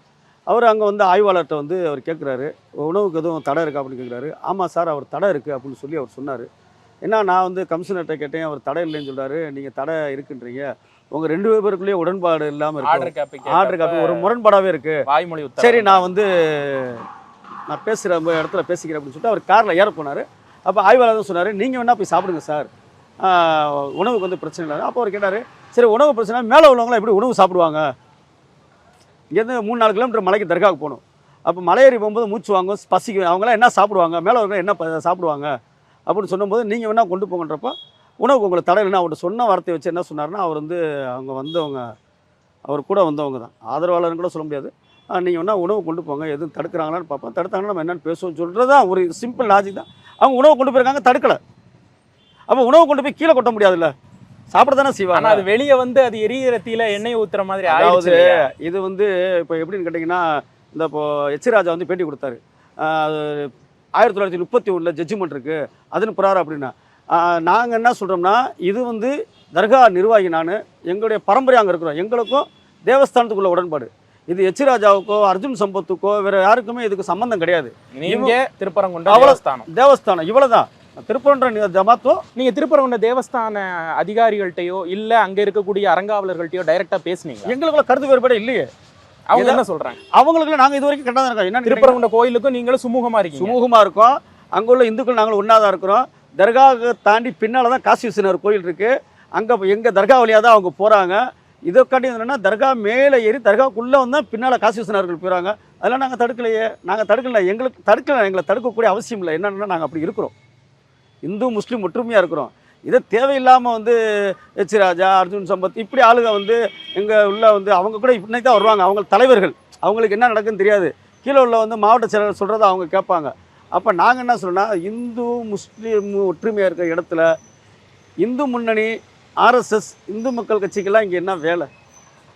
அவர் அங்கே வந்து ஆய்வாளர்கிட்ட வந்து அவர் கேட்குறாரு, உணவுக்கு எதுவும் தடை இருக்கா அப்படின்னு கேட்குறாரு. ஆமாம் சார், அவர் தடை இருக்குது அப்படின்னு சொல்லி அவர் சொன்னார். ஏன்னா நான் வந்து கமிஷனர்கிட்ட கேட்டேன், அவர் தடை இல்லைன்னு சொல்கிறாரு, நீங்கள் தடை இருக்குன்றீங்க, உங்கள் 2 பேருக்குள்ளேயே உடன்பாடு இல்லாமல் இருக்கு, ஆர்டர் காப்பி ஒரு முரண்பாடாகவே இருக்குது, வாய்மொழி சரி நான் வந்து நான் பேசுகிற இடத்துல பேசிக்கிறேன் அப்படின்னு சொல்லிட்டு அவர் காரில் ஏற போனார். அப்போ ஆய்வாளர் தான் சொன்னார், நீங்கள் வேணால் போய் சாப்பிடுங்க சார், உணவுக்கு வந்து பிரச்சனை இல்லை. அப்போ அவர் கேட்டார், சரி உணவு பிரச்சனை மேலே உள்ளவங்களாம் எப்படி உணவு சாப்பிடுவாங்க, இங்கேருந்து 3-4 கிலோமீட்டர் மலைக்கு தர்காவுக்கு போகணும், அப்போ மலையேறி போகும்போது மூச்சு வாங்கும், பசிக்கும், அவங்களாம் என்ன சாப்பிடுவாங்க, மேலே உள்ளவங்க என்ன சாப்பிடுவாங்க அப்படின்னு சொன்னும்போது நீங்கள் வேணால் கொண்டு போங்கன்றப்போ உணவுக்கு உங்களுக்கு தடை இல்லைன்னா அவர்கிட்ட சொன்ன வார்த்தையை வச்சு என்ன சொன்னார்னா, அவர் வந்து அவங்க வந்தவங்க அவர் கூட வந்தவங்க தான், ஆதரவாளர்னு கூட சொல்ல முடியாது, நீங்கள் வேணால் உணவு கொண்டு போங்க, எதுவும் தடுக்கிறாங்களான்னு பார்ப்போம், தடுத்தாங்கன்னா நம்ம என்னென்னு பேசுவோம்னு சொல்கிறது தான் ஒரு சிம்பிள் லாஜிக் தான். அவங்க உணவு கொண்டு போயிருக்காங்க, தடுக்கலை. அப்போ உணவு கொண்டு போய் கீழே கொட்ட முடியாதுல்ல, சாப்பிட தானே செய்வாங்க. ஆனால் அது வெளியே வந்து அது எரியிறத்தில எண்ணெய் ஊற்றுற மாதிரி. அதாவது இது வந்து இப்போ எப்படின்னு கேட்டிங்கன்னா, இந்த இப்போ எச் ராஜா வந்து பேட்டி கொடுத்தாரு, 1931 ஜட்ஜ்மெண்ட் இருக்குது அதன் பிரகாரம் அப்படின்னா, நாங்கள் என்ன சொல்கிறோம்னா, இது வந்து தர்கா நிர்வாகி நான், எங்களுடைய பரம்பரை அங்கே இருக்கிறோம், எங்களுக்கும் தேவஸ்தானத்துக்குள்ள உடன்பாடு, இது எச் ராஜாவுக்கோ அர்ஜுன் சம்பத்துக்கோ வேறு யாருக்குமே இதுக்கு சம்மந்தம் கிடையாது. நீங்கள் திருப்பரங்குன்றம் தேவஸ்தானம் இவ்வளோதான். திருப்பரங்குன்றம் ஜமாத்தோ நீங்கள் திருப்பரங்குன்றம் தேவஸ்தான அதிகாரிகள்கிட்டயோ இல்லை அங்கே இருக்கக்கூடிய அறங்காவலர்கள்ட்டையோ டைரெக்டாக பேசுனீங்க? எங்களுக்குள்ள கருத்து வேறுபாடு இல்லையே. அவங்க என்ன சொல்கிறாங்க? அவங்களுக்கு நாங்கள் இது வரைக்கும் கரெக்டாக தான் இருக்கோம். என்ன திருப்பரங்குன்றம் கோயிலுக்கும் நீங்களும் சுமூகமாக இருக்கீங்க? சுமூகமாக இருக்கோம். அங்கே உள்ள இந்துக்கள் நாங்களும் ஒன்றா தான் இருக்கிறோம். தர்காவை தாண்டி பின்னால் தான் காசி விஸ்வநாதர் கோயில் இருக்குது, அங்கே எங்கள் தர்கா வழியாக தான் அவங்க போகிறாங்க. இதற்காண்டி என்னென்னா, தர்கா மேலே ஏறி தர்காவுக்குள்ளே வந்தால் பின்னால் காசி விஸ்வநாதர்கள் போயிறாங்க. அதெல்லாம் நாங்கள் தடுக்கலையே, நாங்கள் தடுக்கலை, எங்களுக்கு தடுக்கலை, எங்களை தடுக்கக்கூடிய அவசியம் இல்லை. என்னென்னா நாங்கள் அப்படி இருக்கிறோம், இந்து முஸ்லீம் ஒற்றுமையாக இருக்கிறோம். இதை தேவையில்லாமல் வந்து எச் ராஜா அர்ஜுன் சம்பத் இப்படி ஆளுங்க வந்து எங்கள் உள்ள வந்து அவங்க கூட இன்னைக்கு தான் வருவாங்க, அவங்க தலைவர்கள், அவங்களுக்கு என்ன நடக்குன்னு தெரியாது, கீழே உள்ள வந்து மாவட்ட செயலர் சொல்கிறத அவங்க கேட்பாங்க. அப்போ நாங்கள் என்ன சொல்கிறோன்னா, இந்து முஸ்லீம் ஒற்றுமையாக இருக்கிற இடத்துல இந்து முன்னணி ஆர்எஸ்எஸ் இந்து மக்கள் கட்சிக்கெல்லாம் இங்கே என்ன வேலை?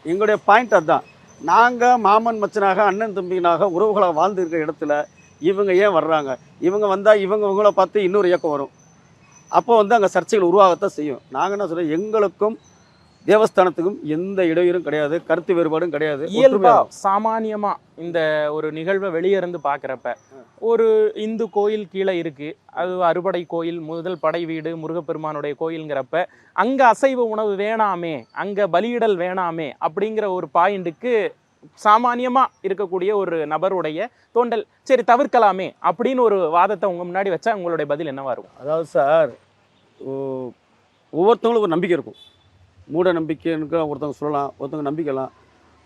எங்களுடைய பாயிண்ட் அதுதான். நாங்கள் மாமன் மச்சனாக அண்ணன் தம்பினாக உறவுகளாக வாழ்ந்துருக்கிற இடத்துல இவங்க ஏன் வர்றாங்க? இவங்க வந்தால் இவங்கள பார்த்து இன்னொரு இயக்கம் வரும், அப்போ வந்து அங்கே சர்ச்சைகள் உருவாகத்தான் செய்யும். நாங்கள் என்ன சொல்கிறோம், எங்களுக்கும் தேவஸ்தானத்துக்கும் எந்த இடையூறும் கிடையாது, கருத்து வேறுபாடும் கிடையாது. இயல்பா சாமானியமா இந்த ஒரு நிகழ்வை வெளியே இருந்து பார்க்குறப்ப ஒரு இந்து கோயில் கீழே இருக்கு, அது அறுபடை கோயில், முதல் படை வீடு முருகப்பெருமானுடைய கோயிலுங்கிறப்ப அங்க அசைவ உணவு வேணாமே, அங்க பலியிடல் வேணாமே அப்படிங்கிற ஒரு பாயிண்ட்டுக்கு சாமானியமா இருக்கக்கூடிய ஒரு நபருடைய தோண்டல், சரி தவிர்க்கலாமே அப்படின்னு ஒரு வாதத்தை உங்க முன்னாடி வச்சா உங்களுடைய பதில் என்னவா இருக்கும்? அதாவது சார், ஒவ்வொருத்தவங்களுக்கும் ஒரு நம்பிக்கை இருக்கும். மூட நம்பிக்கைன்னு ஒருத்தவங்க சொல்லலாம், ஒருத்தவங்க நம்பிக்கலாம்.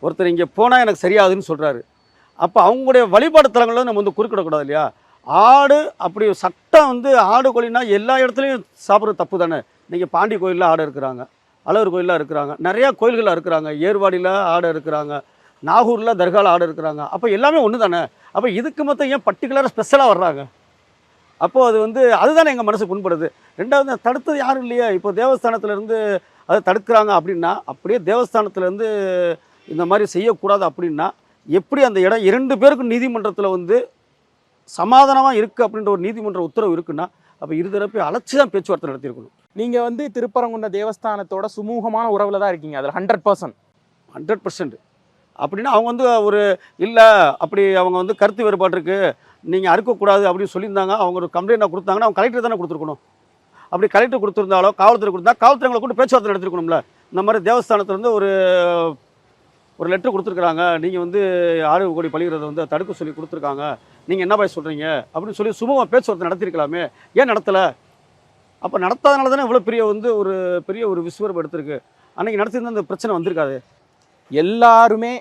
ஒருத்தர் இங்கே போனால் எனக்கு சரியாகுதுன்னு சொல்கிறாரு, அப்போ அவங்களுடைய வழிபாடு தலங்களில் நம்ம வந்து குறுக்கிடக்கூடாது இல்லையா? ஆடு அப்படி சட்டம் வந்து ஆடு கோழின்னா எல்லா இடத்துலையும் சாப்பிட்றது தப்பு தானே. நீங்கள் பாண்டி கோயிலில் ஆடு இருக்கிறாங்க, அழகர் கோயிலில் இருக்கிறாங்க, நிறையா கோயில்களில் இருக்கிறாங்க, ஏர்வாடியில் ஆடு இருக்கிறாங்க, நாகூரில் தர்காவில் ஆடு இருக்கிறாங்க. அப்போ எல்லாமே ஒன்று தானே. அப்போ இதுக்கு மொத்தம் ஏன் பர்டிகுலராக ஸ்பெஷலாக வர்றாங்க? அப்போது அது வந்து அதுதானே எங்கள் மனசு புண்படுது. ரெண்டாவது, தடுத்தது யாரும் இல்லையா? இப்போ தேவஸ்தானத்துலேருந்து அதை தடுக்கிறாங்க அப்படின்னா, அப்படியே தேவஸ்தானத்துலேருந்து இந்த மாதிரி செய்யக்கூடாது அப்படின்னா எப்படி அந்த இடம் 2 பேருக்கும் நீதிமன்றத்தில் வந்து சமாதானமாக இருக்குது அப்படின்ற ஒரு நீதிமன்ற உத்தரவு இருக்குன்னா, அப்போ இருதரப்பை அழைச்சி தான் பேச்சுவார்த்தை நடத்தியிருக்கணும். நீங்கள் வந்து திருப்பரங்குன்ற தேவஸ்தானத்தோட சுமூகமான உறவில் தான் இருக்கீங்க, அதில் 100% அப்படின்னா அவங்க வந்து ஒரு இல்லை அப்படி அவங்க வந்து கருத்து வேறுபாடு இருக்குது, நீங்கள் அறுக்கக்கூடாது அப்படின்னு சொல்லியிருந்தாங்க, அவங்க ஒரு கம்ப்ளைண்ட்டாக கொடுத்தாங்கன்னா அவங்க கலெக்டர் தானே கொடுத்துருக்கணும். அப்படி கலெக்டர் கொடுத்துருந்தாலோ காவல்துறை கொடுத்தா காவல்துறைகளை கூட பேச்சுவார்த்தை நடத்திருக்கணும்ல. இந்த மாதிரி தேவஸ்தானத்துலேருந்து ஒரு லெட்டர் கொடுத்துருக்குறாங்க, நீங்கள் வந்து 6 கோடி பலிகிறத வந்து தடுக்க சொல்லி கொடுத்துருக்காங்க, நீங்கள் என்ன பாய் சொல்கிறீங்க அப்படின்னு சொல்லி சுமூகமாக பேச்சுவார்த்தை நடத்திருக்கலாமே, ஏன் நடத்தலை? அப்போ நடத்தாதனால தானே இவ்வளோ பெரிய ஒரு விஸ்வரூபம் எடுத்திருக்கு. அன்றைக்கி நடத்திருந்தால் அந்த பிரச்சனை வந்திருக்காது. எல்லாருமே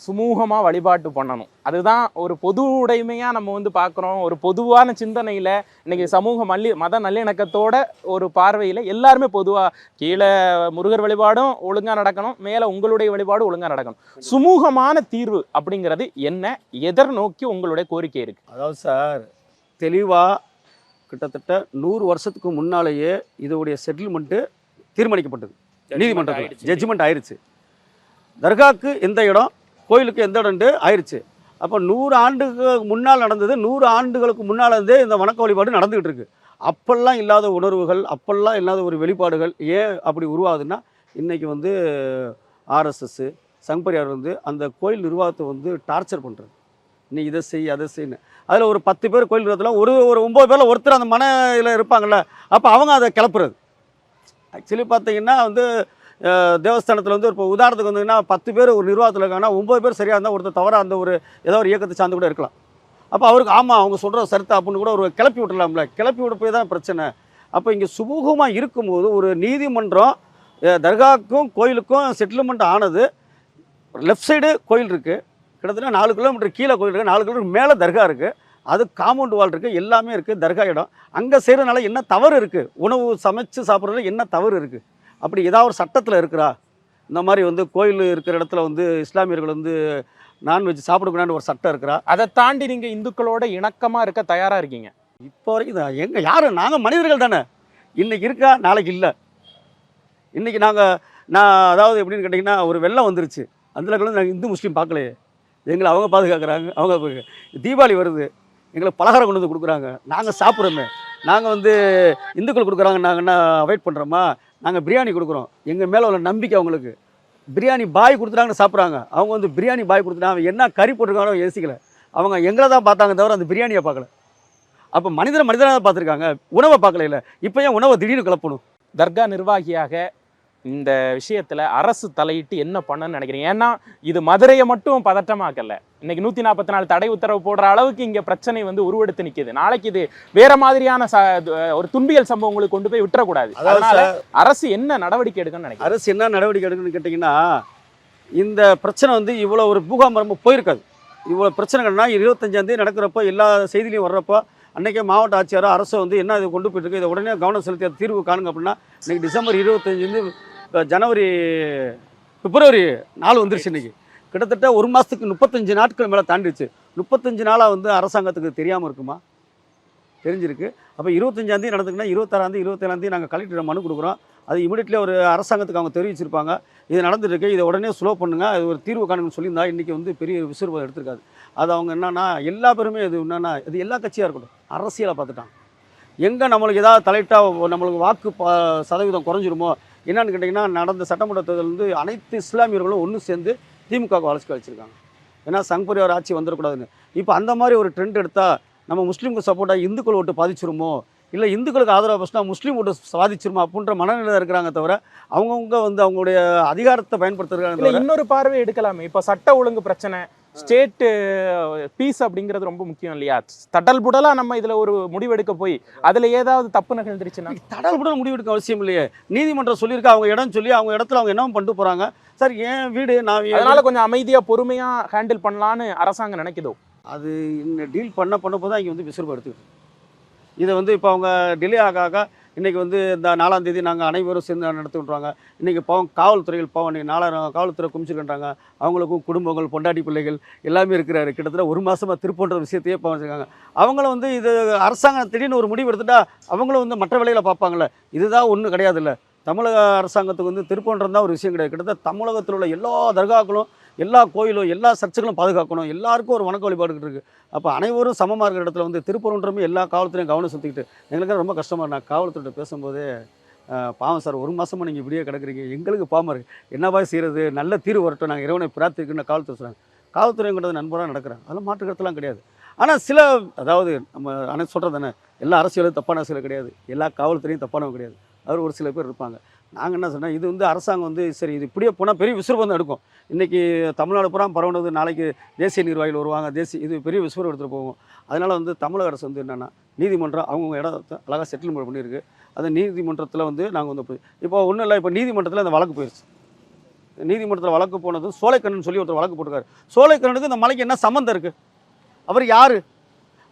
சுமூகமா வழிபாட்டு பண்ணணும். அதுதான் ஒரு பொது உடைமையா நம்ம வந்து பார்க்குறோம். ஒரு பொதுவான சிந்தனையில இன்னைக்கு சமூக மத நல்லிணக்கத்தோட ஒரு பார்வையில எல்லாருமே பொதுவா கீழே முருகர் வழிபாடும் ஒழுங்கா நடக்கணும், மேல உங்களுடைய வழிபாடும் ஒழுங்கா நடக்கணும். சுமூகமான தீர்வு அப்படிங்கிறது என்ன, எதர் நோக்கி உங்களுடைய கோரிக்கை இருக்கு? அதாவது சார், தெளிவாக கிட்டத்தட்ட 100 வருஷத்துக்கு முன்னாலேயே இதோடைய செட்டில்மெண்ட்டு தீர்மானிக்கப்பட்டது. நீதிமன்றத்தில் ஜட்ஜ்மெண்ட் ஆயிடுச்சு. தர்காவுக்கு எந்த இடம், கோயிலுக்கு எந்த இடம்ட்டு ஆயிடுச்சு. அப்போ 100 ஆண்டுகளுக்கு முன்னால் நடந்தது, 100 ஆண்டுகளுக்கு முன்னால் இருந்தே இந்த வணக்க வழிபாடு நடந்துகிட்டு இருக்கு. அப்பெல்லாம் இல்லாத உணர்வுகள், அப்பெல்லாம் இல்லாத ஒரு வெளிப்பாடுகள் ஏன் அப்படி உருவாகுதுன்னா, இன்றைக்கி வந்து ஆர்எஸ்எஸ் சங்பரியார் வந்து அந்த கோயில் நிர்வாகத்தை வந்து டார்ச்சர் பண்ணுறது. நீ இதை செய் அதை செய்யு. அதில் ஒரு 10 பேர் கோயில் நிர்வாகத்தில் ஒரு 9 பேரில் ஒருத்தர் அந்த மனையில் இருப்பாங்கள்ல, அப்போ அவங்க அதை கிளப்புறது. ஆக்சுவலி பார்த்தீங்கன்னா வந்து தேவஸ்தானத்தில் வந்து இப்போ உதாரணத்துக்கு வந்தீங்கன்னா 10 பேர் ஒரு நிர்வாகத்தில் இருக்காங்கன்னா 9 பேர் சரியாக இருந்தால் ஒருத்தர் தவிர அந்த ஒரு ஏதோ ஒரு இயக்கத்தை சார்ந்து கூட இருக்கலாம். அப்போ அவருக்கு ஆமாம் அவங்க சொல்கிற சரித்தா அப்படின்னு கூட ஒரு கிளப்பி விட்டுலாம்ல, கிளப்பி விட போய் தான் பிரச்சனை. அப்போ இங்கே சுமூகமாக இருக்கும்போது ஒரு நீதிமன்றம் தர்காவுக்கும் கோயிலுக்கும் செட்டில்மெண்ட் ஆனது. லெஃப்ட் சைடு கோயில் இருக்குது, கிட்டத்தட்ட 4 கிலோமீட்டர் கீழே கோயில் இருக்குது, 4 கிலோமீட்டர் மேலே தர்கா இருக்குது, அது காம்பவுண்ட் வால் இருக்குது, எல்லாமே இருக்குது. தர்கா இடம் அங்கே செய்கிறதுனால என்ன தவறு இருக்குது? உணவு சமைச்சு சாப்பிட்றதுல என்ன தவறு இருக்குது? அப்படி ஏதாவது ஒரு சட்டத்தில் இருக்கிறா? இந்த மாதிரி வந்து கோயில் இருக்கிற இடத்துல வந்து இஸ்லாமியர்கள் வந்து நான்வெஜ் சாப்பிடக்கூடாதுன்னு ஒரு சட்டம் இருக்கிறா? அதை தாண்டி நீங்கள் இந்துக்களோட இணக்கமாக இருக்க தயாராக இருக்கீங்க? இப்போ வரைக்கும் தான் எங்கள் யார், நாங்கள் மனிதர்கள் தானே. இன்றைக்கி இருக்கா, நாளைக்கு இல்லை. இன்றைக்கி நான் அதாவது எப்படின்னு கேட்டிங்கன்னா, ஒரு வெள்ளம் வந்துருச்சு, அதில் கூட நாங்கள் இந்து முஸ்லீம் பார்க்கலையே, எங்களை அவங்க பாதுகாக்கிறாங்க. அவங்க தீபாவளி வருது, எங்களுக்கு பலகாரம் கொண்டு வந்து கொடுக்குறாங்க, நாங்கள் சாப்பிட்றோமே. நாங்கள் வந்து இந்துக்கள் கொடுக்குறாங்க, நாங்கள் என்ன அவாய்ட் பண்ணுறோமா? நாங்கள் பிரியாணி கொடுக்குறோம், எங்கள் மேலே உள்ள நம்பிக்கை அவங்களுக்கு. பிரியாணி பாய் கொடுத்துட்டாங்கன்னு சாப்பிட்றாங்க, அவங்க வந்து பிரியாணி பாய் கொடுத்துட்டாங்க, அவன் என்ன கறி போட்டிருக்காங்களோ யோசிக்கல, அவங்க எங்களை தான் பார்த்தாங்க தவிர அந்த பிரியாணியை பார்க்கல. அப்போ மனிதனாக தான் பார்த்துருக்காங்க, உணவை பார்க்கல. இல்லை இப்போ ஏன் உணவை திடீர்னு கிளப்பணும்? தர்கா நிர்வாகியாக இந்த விஷயத்துல அரசு தலையிட்டு என்ன பண்ணணும்னு நினைக்கிறீங்க? ஏன்னா இது மதுரையை மட்டும் பதட்டமாக்கல, இன்னைக்கு 144 தடை உத்தரவு போடுற அளவுக்கு இங்க பிரச்சனை வந்து உருவெடுத்து நிக்குது. நாளைக்கு இது வேற மாதிரியான ஒரு துன்பியல் சம்பவங்களுக்கு கொண்டு போய் விட்டுறக்கூடாது. அதனால அரசு என்ன நடவடிக்கை எடுக்கணும்னு நினைக்கிறேன்? அரசு என்ன நடவடிக்கை எடுக்கணும்னு கேட்டிங்கன்னா, இந்த பிரச்சனை வந்து இவ்வளோ ஒரு பூகாம்பரமாக போயிருக்காது. இவ்வளோ பிரச்சனைகள்னா 25ஆம் தேதி நடக்கிறப்போ எல்லா செய்திலையும் வர்றப்போ அன்றைக்கே மாவட்ட ஆட்சியாரோ அரசு வந்து என்ன இது கொண்டு போயிட்டு இருக்கு, இதை உடனே கவனம் செலுத்தி அது தீர்வு காணுங்க அப்படின்னா, இன்றைக்கி டிசம்பர் 25 ஜனவரி பிப்ரவரி 4 வந்துருச்சு. இன்றைக்கி கிட்டத்தட்ட ஒரு மாதத்துக்கு 35 நாட்கள் மேலே தாண்டிடுச்சு. 35 நாளாக வந்து அரசாங்கத்துக்கு தெரியாமல் இருக்குமா? தெரிஞ்சிருக்கு. அப்போ 25ஆம் தேதி நடந்துக்குன்னா 26ஆம் தேதி 27ஆம் தேதி நாங்கள் கலெக்டர் மனு கொடுக்குறோம். அது இமீடியட்லி ஒரு அரசாங்கத்துக்கு அவங்க தெரிவிச்சிருப்பாங்க, இது நடந்துருக்கு, இதை உடனே ஸ்லோ பண்ணுங்க, அது ஒரு தீர்வு காணுங்கன்னு சொல்லியிருந்தா இன்றைக்கி வந்து பெரிய விசுறுவம் எடுத்திருக்காது. அது அவங்க என்னன்னா எல்லா பேருமே இது என்னென்னா இது எல்லா கட்சியாக இருக்கட்டும் அரசியலை பார்த்துட்டாங்க. எங்கே நம்மளுக்கு ஏதாவது தலையிட்டால் நம்மளுக்கு வாக்கு சதவீதம் குறைஞ்சிருமோ என்னன்னு கேட்டிங்கன்னா, நடந்த சட்டமன்ற தேர்தல் வந்து அனைத்து இஸ்லாமியர்களும் ஒன்று சேர்ந்து திமுகவுக்கு வளர்ச்சி கழிச்சிருக்காங்க. ஏன்னா சங்பரியார் ஆட்சி வந்துடக்கூடாதுன்னு. இப்போ அந்த மாதிரி ஒரு ட்ரெண்ட் எடுத்தால் நம்ம முஸ்லீமுக்கு சப்போர்ட்டாக இந்துக்கள் ஓட்டு பாதிச்சிருமோ, இல்லை இந்துக்களுக்கு ஆதரவு பஸ்னா முஸ்லீம் ஓட்டு பாதிச்சிருமா அப்படின்ற மனநிலை இருக்கிறாங்க தவிர அவங்கவுங்க வந்து அவங்களுடைய அதிகாரத்தை பயன்படுத்துறாங்க. இன்னொரு பார்வை எடுக்கலாமே, இப்போ சட்ட ஒழுங்கு பிரச்சனை, ஸ்டேட் பீஸ் அப்படிங்கிறது ரொம்ப முக்கியம் இல்லையா? தடல் புடலா நம்ம இதுல ஒரு முடிவெடுக்க போய் அதுல ஏதாவது தப்பு நிகழ்ந்துருச்சுன்னா தடல் புடல் முடிவெடுக்க அவசியம் இல்லையே. நீதிமன்றம் சொல்லியிருக்கா, அவங்க இடம் சொல்லி அவங்க இடத்துல அவங்க என்ன பண்ணிட்டு போறாங்க. சார் என் வீடு நான் அதனால கொஞ்சம் அமைதியா பொறுமையா ஹேண்டில் பண்ணலான்னு அரசாங்கம் நினைக்குதோ, அது இன்னும் டீல் பண்ண போதான் இங்கே வந்து விசுறுப்பு எடுத்துக்கிட்டு. இதை வந்து இப்போ அவங்க டிலே ஆக இன்றைக்கி வந்து இந்த 4ஆம் தேதி நாங்கள் அனைவரும் சேர்ந்து நடத்தி விட்ருவாங்க. இன்றைக்கி காவல்துறைகள் இன்றைக்கி 4000 காவல்துறை குமிச்சிருக்கின்றாங்க. அவங்களுக்கும் குடும்பங்கள் பொண்டாட்டி பிள்ளைகள் எல்லாமே இருக்கிறாரு. கிட்டத்தட்ட ஒரு மாதமாக திருப்பன்ற விஷயத்தையே வச்சுருக்காங்க. அவங்களும் வந்து இது அரசாங்கம் திடீர்னு ஒரு முடிவு எடுத்துட்டா அவங்களும் வந்து மற்ற வேலைகளை பார்ப்பாங்கள்ல. இதுதான் ஒன்றும் கிடையாது. இல்லை தமிழக அரசாங்கத்துக்கு வந்து திருப்பன்றது தான் ஒரு விஷயம் கிடையாது. கிட்டத்தட்ட தமிழகத்தில் உள்ள எல்லா தர்காக்களும் எல்லா கோயிலும் எல்லா சர்ச்சுகளும் பாதுகாக்கணும், எல்லாருக்கும் ஒரு வணக்க வழிபாடுகிட்டு இருக்குது. அப்போ அனைவரும் சமமாக இருக்கிற இடத்துல வந்து திருப்பரன்றமே எல்லா காவல்துறையும் கவனம் செலுத்திக்கிட்டு எங்களுக்கு ரொம்ப கஷ்டமாக. நான் காவல்துறையிட்ட பேசும்போதே பாவம் சார், ஒரு மாதமாக நீங்கள் இப்படியே கிடக்குறீங்க, எங்களுக்கு பாவமாக இருக்குது, என்னவா செய்கிறது, நல்ல தீர்வு வரட்டும், நாங்கள் இறைவனை பிரார்த்திக்குன்னு காவல்துறை சொல்கிறாங்க. காவல்துறைங்கிறது நண்பராக நடக்கிறேன், அதெல்லாம் மாற்றுக்கிறதுலாம் கிடையாது. ஆனால் சில அதாவது நம்ம அனைத்து சொல்கிறது தானே, எல்லா அரசியலும் தப்பான அரசியல் கிடையாது, எல்லா காவல்துறையும் தப்பானவங்க கிடையாது, அவர் ஒரு சில பேர் இருப்பாங்க. நாங்கள் என்ன சொன்னால், இது வந்து அரசாங்கம் வந்து சரி இது இப்படியே போனால் பெரிய விசுறுப்பு தான் எடுக்கும். இன்றைக்கி தமிழ்நாடு பூரா பரவுனது, நாளைக்கு தேசிய நிர்வாகிகள் வருவாங்க, இது பெரிய விசுறுப்பு எடுத்துகிட்டு போகும். அதனால் வந்து தமிழக அரசு வந்து என்னென்னா, நீதிமன்றம் அவங்கவுங்க இடத்த அழகாக செட்டில்மெண்ட் பண்ணியிருக்கு. அந்த நீதிமன்றத்தில் வந்து நாங்கள் வந்து இப்போ ஒன்றும் இல்லை, இப்போ நீதிமன்றத்தில் அந்த வழக்கு போயிடுச்சு. நீதிமன்றத்தில் வழக்கு போனது சோலைக்கண்ணன் சொல்லி ஒருத்தர் வழக்கு போட்டிருக்காரு. சோலைக்கண்ணனுக்கு இந்த மலைக்கு என்ன சம்மந்தம் இருக்குது? அவர் யார்?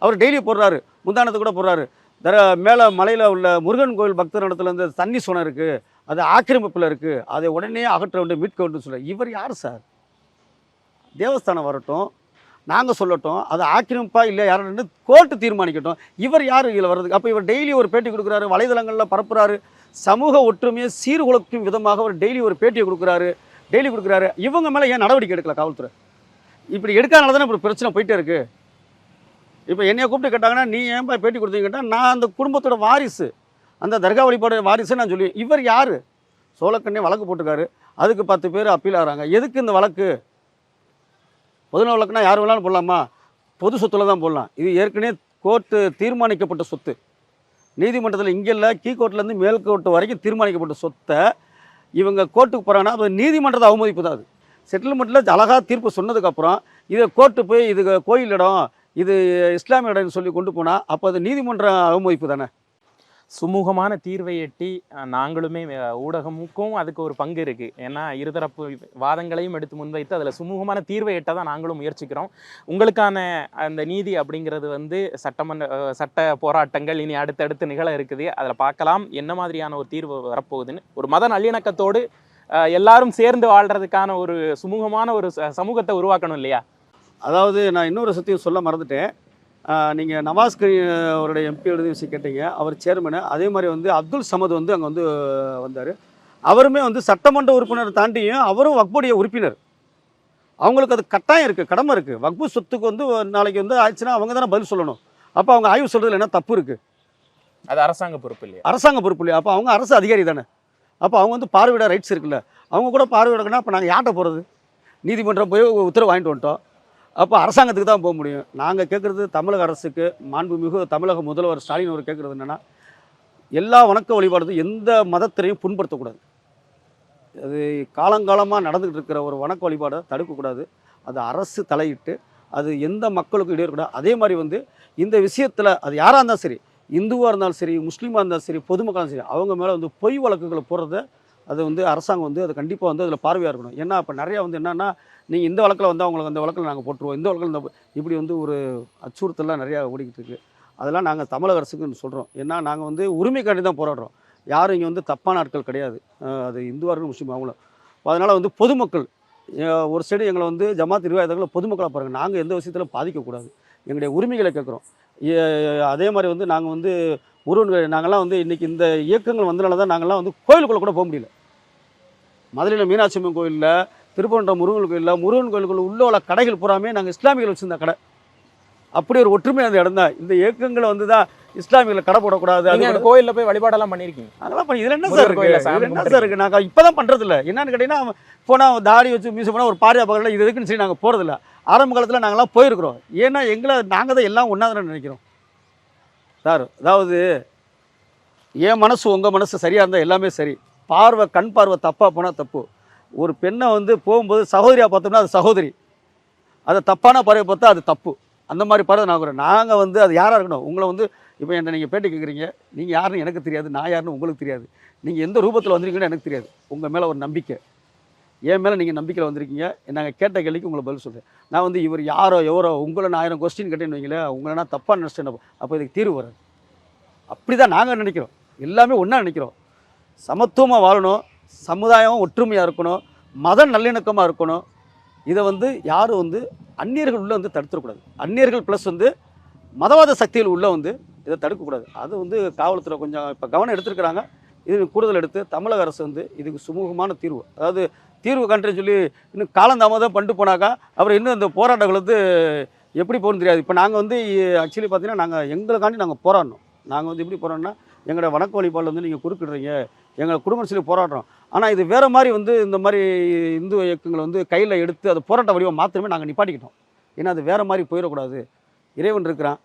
அவர் டெய்லி போடுறாரு, முந்தானத்து கூட போடுறாரு. மேலே மலையில் உள்ள முருகன் கோயில் பக்தர் இடத்துல இந்த தண்ணி சுனை இருக்குது, அது ஆக்கிரமிப்பில் இருக்குது, அதை உடனே அகற்ற வேண்டும், மீட்க வேண்டும் சொல்ல. இவர் யார் சார்? தேவஸ்தானம் வரட்டும், நாங்கள் சொல்லட்டும், அது ஆக்கிரமிப்பா இல்லை யாருன்னு கோர்ட்டு தீர்மானிக்கட்டும். இவர் யார் இதில் வர்றதுக்கு? அப்போ இவர் டெய்லி ஒரு பேட்டி கொடுக்குறாரு, வலைதளங்களில் பரப்புறாரு, சமூக ஒற்றுமையை சீர்குலைக்கும் விதமாக அவர் டெய்லி ஒரு பேட்டியை கொடுக்குறாரு. இவங்க மேலே ஏன் நடவடிக்கை எடுக்கல காவல்துறை? இப்படி எடுக்காதனால தானே இப்படி பிரச்சனை போயிட்டே இருக்குது. இப்போ என்னைய கூப்பிட்டு கேட்டாங்கன்னா, நீ ஏன்பா பேட்டி கொடுத்தீங்க கேட்டால், நான் அந்த குடும்பத்தோட வாரிசு, அந்த தர்கா வழிபாடு வாரிசு நான் சொல்லி. இவர் யார்? சோழக்கண்ணே வழக்கு போட்டிருக்காரு, அதுக்கு 10 பேர் அப்பீல் ஆகிறாங்க. எதுக்கு இந்த வழக்கு? பொதுநல வழக்குனா யார் வேணாலும் போடலாமா? பொது சொத்துல தான் போடலாம். இது ஏற்கனவே கோர்ட்டு தீர்மானிக்கப்பட்ட சொத்து. நீதிமன்றத்தில் இங்கே இல்லை, கீ கோர்ட்லேருந்து மேல் கோர்ட்டு வரைக்கும் தீர்மானிக்கப்பட்ட சொத்தை இவங்க கோர்ட்டுக்கு போகிறாங்கன்னா அது நீதிமன்றத்தை அவமதிப்பு தான். அது செட்டில்மெண்ட்டில் அழகாக தீர்ப்பு சொன்னதுக்கப்புறம் இதை கோர்ட்டு போய் இது கோயில் இடம், இது இஸ்லாமிய இடம்னு சொல்லி கொண்டு போனால் அப்போ அது நீதிமன்ற அவமதிப்பு தானே. சுமூகமான தீர்வை எட்டி நாங்களுமே ஊடகமுக்கும் அதுக்கு ஒரு பங்கு இருக்குது. ஏன்னா இருதரப்பு வாதங்களையும் எடுத்து முன்வைத்து அதில் சுமூகமான தீர்வை எட்ட தான் நாங்களும் முயற்சிக்கிறோம். உங்களுக்கான அந்த நீதி அப்படிங்கிறது வந்து சட்ட போராட்டங்கள் இனி அடுத்தடுத்து நிகழ இருக்குது. அதில் பார்க்கலாம் என்ன மாதிரியான ஒரு தீர்வு வரப்போகுதுன்னு. ஒரு மத நல்லிணக்கத்தோடு எல்லாரும் சேர்ந்து வாழ்கிறதுக்கான ஒரு சுமூகமான ஒரு சமூகத்தை உருவாக்கணும் இல்லையா? அதாவது நான் இன்னொரு சத்தியம் சொல்ல மறந்துட்டேன். நீங்கள் நவாஸ் அவருடைய எம்பி எழுதி விஷயம் கேட்டீங்க, அவர் சேர்மனு. அதே மாதிரி வந்து அப்துல் சமத் வந்து அங்கே வந்து வந்தார். அவருமே வந்து சட்டமன்ற உறுப்பினர் தாண்டியும் அவரும் வக்புடைய உறுப்பினர். அவங்களுக்கு அது கட்டாயம் இருக்குது, கடமை இருக்குது. வக்பு சொத்துக்கு வந்து நாளைக்கு வந்து ஆயிடுச்சுன்னா அவங்க தானே பதில் சொல்லணும். அப்போ அவங்க ஆய்வு சொல்கிறதுல என்ன தப்பு இருக்குது? அது அரசாங்க பொறுப்பு இல்லையா? அரசாங்க பொறுப்பு இல்லையா? அப்போ அவங்க அரசு அதிகாரி தானே. அப்போ அவங்க வந்து பார்வையிட ரைட்ஸ் இருக்குல்ல. அவங்க கூட பார்வையிடக்குன்னா அப்போ நாங்கள் யார்கிட்ட போகிறது? நீதிமன்றம் போய் உத்தரவு வாங்கிட்டு வந்துட்டோம். அப்போ அரசாங்கத்துக்கு தான் போக முடியும். நாங்கள் கேட்குறது தமிழக அரசுக்கு, மாண்புமிகு தமிழக முதல்வர் ஸ்டாலின் அவர் கேட்குறது என்னென்னா, எல்லா வணக்க வழிபாடு எந்த மதத்திலையும் புண்படுத்தக்கூடாது. அது காலங்காலமாக நடந்துகிட்டு இருக்கிற ஒரு வணக்க வழிபாடை தடுக்கக்கூடாது. அது அரசு தலையிட்டு அது எந்த மக்களுக்கும் இடையக்கூடாது. அதே மாதிரி வந்து இந்த விஷயத்தில் அது யாராக இருந்தாலும் சரி, இந்துவாக இருந்தாலும் சரி, முஸ்லீமாக இருந்தாலும் சரி, பொதுமக்களாக சரி, அவங்க மேலே வந்து பொய் வழக்குகளை போடுறத அது வந்து அரசாங்கம் வந்து அது கண்டிப்பாக வந்து அதில் பார்வையாக இருக்கணும். ஏன்னா இப்போ நிறையா வந்து என்னென்னா, நீங்கள் இந்த வழக்கில் வந்து அவங்களுக்கு அந்த வழக்கில் நாங்கள் போட்டுருவோம், இந்த வழக்கில் இந்த இப்படி வந்து ஒரு அச்சுறுத்தலாம் நிறையா ஓடிக்கிட்டு இருக்குது. அதெல்லாம் நாங்கள் தமிழக அரசுக்கு சொல்கிறோம். ஏன்னா நாங்கள் வந்து உரிமைக்காண்டி தான் போராடுறோம். யாரும் இங்கே வந்து தப்பான ஆட்கள் கிடையாது. அது இந்துவார்கள் முஸ்லீம் அவங்களும். அதனால் வந்து பொதுமக்கள் ஒரு சைடு எங்களை வந்து ஜமாத் நிர்வாகிகளை பொதுமக்களாக பாருங்கள். நாங்கள் எந்த விஷயத்தில் பாதிக்கக்கூடாது, எங்களுடைய உரிமைகளை கேட்குறோம். அதே மாதிரி வந்து நாங்கள் வந்து முருகன் நாங்கள்லாம் வந்து இன்றைக்கி இந்த இயக்கங்கள் வந்தனால தான் நாங்கள்லாம் வந்து கோயிலுக்குள்ளே கூட போக முடியல. மதுரையில் மீனாட்சி அம்மன் கோயிலில், திருப்பரங்குன்றம் முருகன் கோயிலில், முருகன் கோயிலுக்குள்ள உள்ள கடைகள் பூராமே நாங்கள் இஸ்லாமியர்கள் வச்சுருந்த கடை. அப்படி ஒரு ஒற்றுமை அந்த இடம் தான். இந்த இயக்கங்களை வந்து தான் இஸ்லாமியர்களை கடை போடக்கூடாது. அந்த கோயிலில் போய் வழிபாடெல்லாம் பண்ணியிருக்கீங்க? அதெல்லாம் பண்ணி இதில் என்ன சார் இருக்குது? நாங்கள் இப்போ தான் பண்ணுறதில்ல. என்னன்னு கேட்டிங்கன்னா, போனால் தாடி வச்சு மீசை போனால் ஒரு பாரியா பக்கத்தில் இது இருக்குன்னு சொல்லி நாங்கள் போகிறதில்ல. ஆரம்ப காலத்தில் நாங்கள்லாம் போயிருக்கிறோம். ஏன்னா நாங்கள் தான் எல்லாம் ஒன்றா தானே நினைக்கிறோம் சார். அதாவது என் மனசு உங்கள் மனசு சரியாக இருந்தால் எல்லாமே சரி. கண் பார்வை தப்பாக போனால் தப்பு. ஒரு பெண்ணை வந்து போகும்போது சகோதரியாக பார்த்தோம்னா அது சகோதரி, அதை தப்பான பார்வை பார்த்தா அது தப்பு. அந்த மாதிரி பார்வை நாங்கள் வந்து அது யாராக இருக்கணும். உங்களை வந்து இப்போ என்ன நீங்கள் பேட்டி கேட்குறீங்க, நீங்கள் யாருன்னு எனக்கு தெரியாது, நான் யாருன்னு உங்களுக்கு தெரியாது, நீங்கள் எந்த ரூபத்தில் வந்திருக்கீங்கன்னு எனக்கு தெரியாது. உங்கள் மேலே ஒரு நம்பிக்கை, என் மேலே நீங்கள் நம்பிக்கையில் வந்திருக்கீங்க. நாங்கள் கேட்ட கேள்விக்கு உங்களை பதில் சொல்கிறேன். நான் வந்து இவர் யாரோ எவரோ உங்களை நான் 1000 கொஸ்டின் கேட்டேன்னு வைங்களேன், உங்களை நான் தப்பாக நினச்சிட்டேன். அப்போ இதுக்கு தீர்வு வராது. அப்படி தான் நாங்கள் நினைக்கிறோம். எல்லாமே ஒன்றா நினைக்கிறோம். சமத்துவமாக வாழணும், சமுதாயம் ஒற்றுமையாக இருக்கணும், மத நல்லிணக்கமாக இருக்கணும். இதை வந்து யாரும் வந்து அந்நியர்கள் உள்ளே வந்து தடுத்துடக்கூடாது. அந்நியர்கள் ப்ளஸ் வந்து மதவாத சக்திகள் உள்ளே வந்து இதை தடுக்கக்கூடாது. அது வந்து காவல்துறை கொஞ்சம் இப்போ கவனம் எடுத்துருக்கிறாங்க. இது கூடுதல் எடுத்து தமிழக அரசு வந்து இதுக்கு சுமூகமான தீர்வு, அதாவது தீர்வு கண்டுன்னு சொல்லி இன்னும் காலந்தாமதம் பண்ணிட்டு போனாக்கா அப்புறம் இன்னும் இந்த போராட்டங்கள் வந்து எப்படி போகணும்னு தெரியாது. இப்போ நாங்கள் வந்து ஆக்சுவலி பார்த்தீங்கன்னா நாங்கள் எங்களுக்காண்டி நாங்கள் போராடணும். நாங்கள் வந்து எப்படி போராடணும்னா, எங்களோட வணக்க வழிபாடு வந்து நீங்கள் குறுக்கிடுறீங்க, எங்கள் குடும்பம் சொல்லி போராடுறோம். ஆனால் இது வேறு மாதிரி வந்து இந்த மாதிரி இந்து இயக்கங்களை வந்து கையில் எடுத்து அது போராட்ட வடிவம் மாத்திரமே நாங்கள் நிப்பாட்டிக்கிட்டோம். ஏன்னா அது வேறு மாதிரி போயிடக்கூடாது. இறைவன் இருக்கிறான்,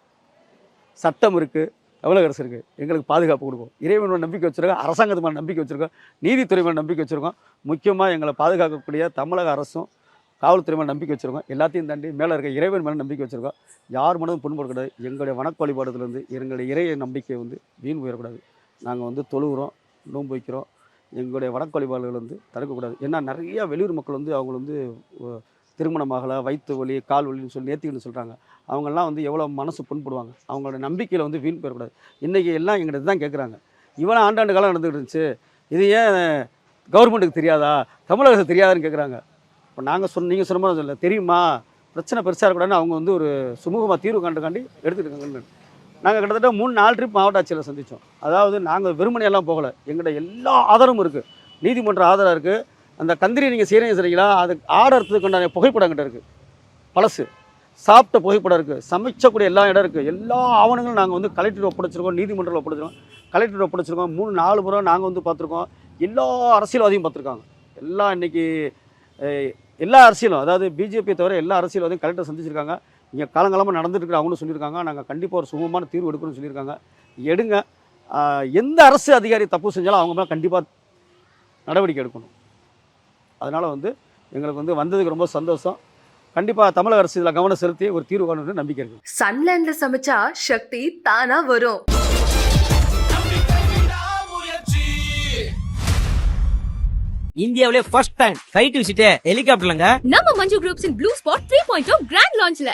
சட்டம் இருக்குது, தமிழக அரசு இருக்குது, எங்களுக்கு பாதுகாப்பு கொடுக்கும். இறைவன் மேலே நம்பிக்கை வச்சுருக்கோம், அரசாங்கத்து மேலே நம்பிக்கை வச்சுருக்கோம், நீதித்துறை மேலே நம்பிக்கை வச்சுருக்கோம். முக்கியமாக எங்களை பாதுகாக்கக்கூடிய தமிழக அரசும் காவல்துறை மேலே நம்பிக்கை வச்சுருக்கோம். எல்லாத்தையும் தாண்டி மேலே இருக்க இறைவன் மேலே நம்பிக்கை வச்சுருக்கோம். யார் மனதும் புண்படக்கூடாது. எங்களுடைய வணக்க வழிபாடுலேருந்து எங்களுடைய இறை நம்பிக்கை வந்து வீண் போயிடக்கூடாது. நாங்கள் வந்து தொழுகிறோம், நோன்பு வைக்கிறோம், எங்களுடைய வழக்கு வழிபாடுகள் வந்து தடுக்கக்கூடாது. ஏன்னா நிறைய வெளியூர் மக்கள் வந்து அவங்க வந்து திருமணமாகலை, வயிற்று வலி, கால் வலின்னு சொல்லி நேர்த்திக்கணும்னு சொல்கிறாங்க. அவங்கெல்லாம் வந்து எவ்வளோ மனசு புண்படுவாங்க. அவங்களோட நம்பிக்கையில் வந்து வீண் பெறக்கூடாது. இன்றைக்கி எல்லாம் எங்கிட்ட தான் கேட்குறாங்க, இவெல்லாம் ஆண்டாண்டு காலம் நடந்துகிட்டு இருந்துச்சு, இது ஏன் கவர்மெண்ட்டுக்கு தெரியாதா, தமிழகத்துக்கு தெரியாதான்னு கேட்குறாங்க. இப்போ நாங்கள் நீங்கள் சொன்ன மாதிரி சொல்ல தெரியுமா, பிரச்சனை பெருசாக இருக்கக்கூடாதுன்னு அவங்க வந்து ஒரு சுமூகமாக தீர்வு காண்டுக்காண்டி எடுத்துக்கிட்டாங்கன்னு. நாங்கள் கிட்டத்தட்ட 3-4 ட்ரிப் மாவட்ட ஆட்சியில் சந்தித்தோம். அதாவது நாங்கள் வெறுமனையெல்லாம் போகலை, எங்கள்கிட்ட எல்லா ஆதாரமும் இருக்குது, நீதிமன்ற ஆதாரம் இருக்குது. அந்த கந்திரி நீங்கள் செய்கிறீங்க சரிங்களா, அது ஆடறதுக்குண்டான புகைப்படம் கிட்ட இருக்குது, பழசு சாப்பிட்ட புகைப்படம் இருக்குது, சமைச்சக்கூடிய எல்லா இடம் இருக்குது. எல்லா ஆவணங்களும் நாங்கள் வந்து கலெக்டர் ஒப்படைச்சிருக்கோம், நீதிமன்றத்தில் ஒப்படைச்சிருக்கோம், கலெக்டர் ஒப்படைச்சிருக்கோம். 3-4 முறை நாங்கள் வந்து பார்த்துருக்கோம். எல்லா அரசியல்வாதியும் பார்த்துருக்காங்க. எல்லாம் இன்றைக்கி எல்லா அரசியலும், அதாவது பிஜேபியை தவிர எல்லா அரசியல்வாதியும் கலெக்டர் சந்திச்சிருக்காங்க. இங்கே காலங்காலமாக நடந்துட்டு இருக்கிற அவங்களும் சொல்லியிருக்காங்க, நாங்கள் கண்டிப்பாக ஒரு சுமூகமான தீர்வு எடுக்கணும்னு சொல்லியிருக்காங்க. எடுங்க. எந்த அரசு அதிகாரி தப்பு செஞ்சாலும் அவங்க மேலே கண்டிப்பாக நடவடிக்கை எடுக்கணும். அதனால் வந்து எங்களுக்கு வந்து வந்ததுக்கு ரொம்ப சந்தோஷம். கண்டிப்பாக தமிழக அரசு இதில் கவனம் செலுத்தி ஒரு தீர்வு காணணும்னு நம்பிக்கை இருக்குது. சன்லேண்ட்ல சமைச்சா சக்தி தானா வரும். இந்தியாவிலே ஃபர்ஸ்ட் டைம் சைட் விசிட் ஹெலிகாப்டர்லங்க. நம்ம Manju groups in blue spot 3.0 grand லான்ச்ல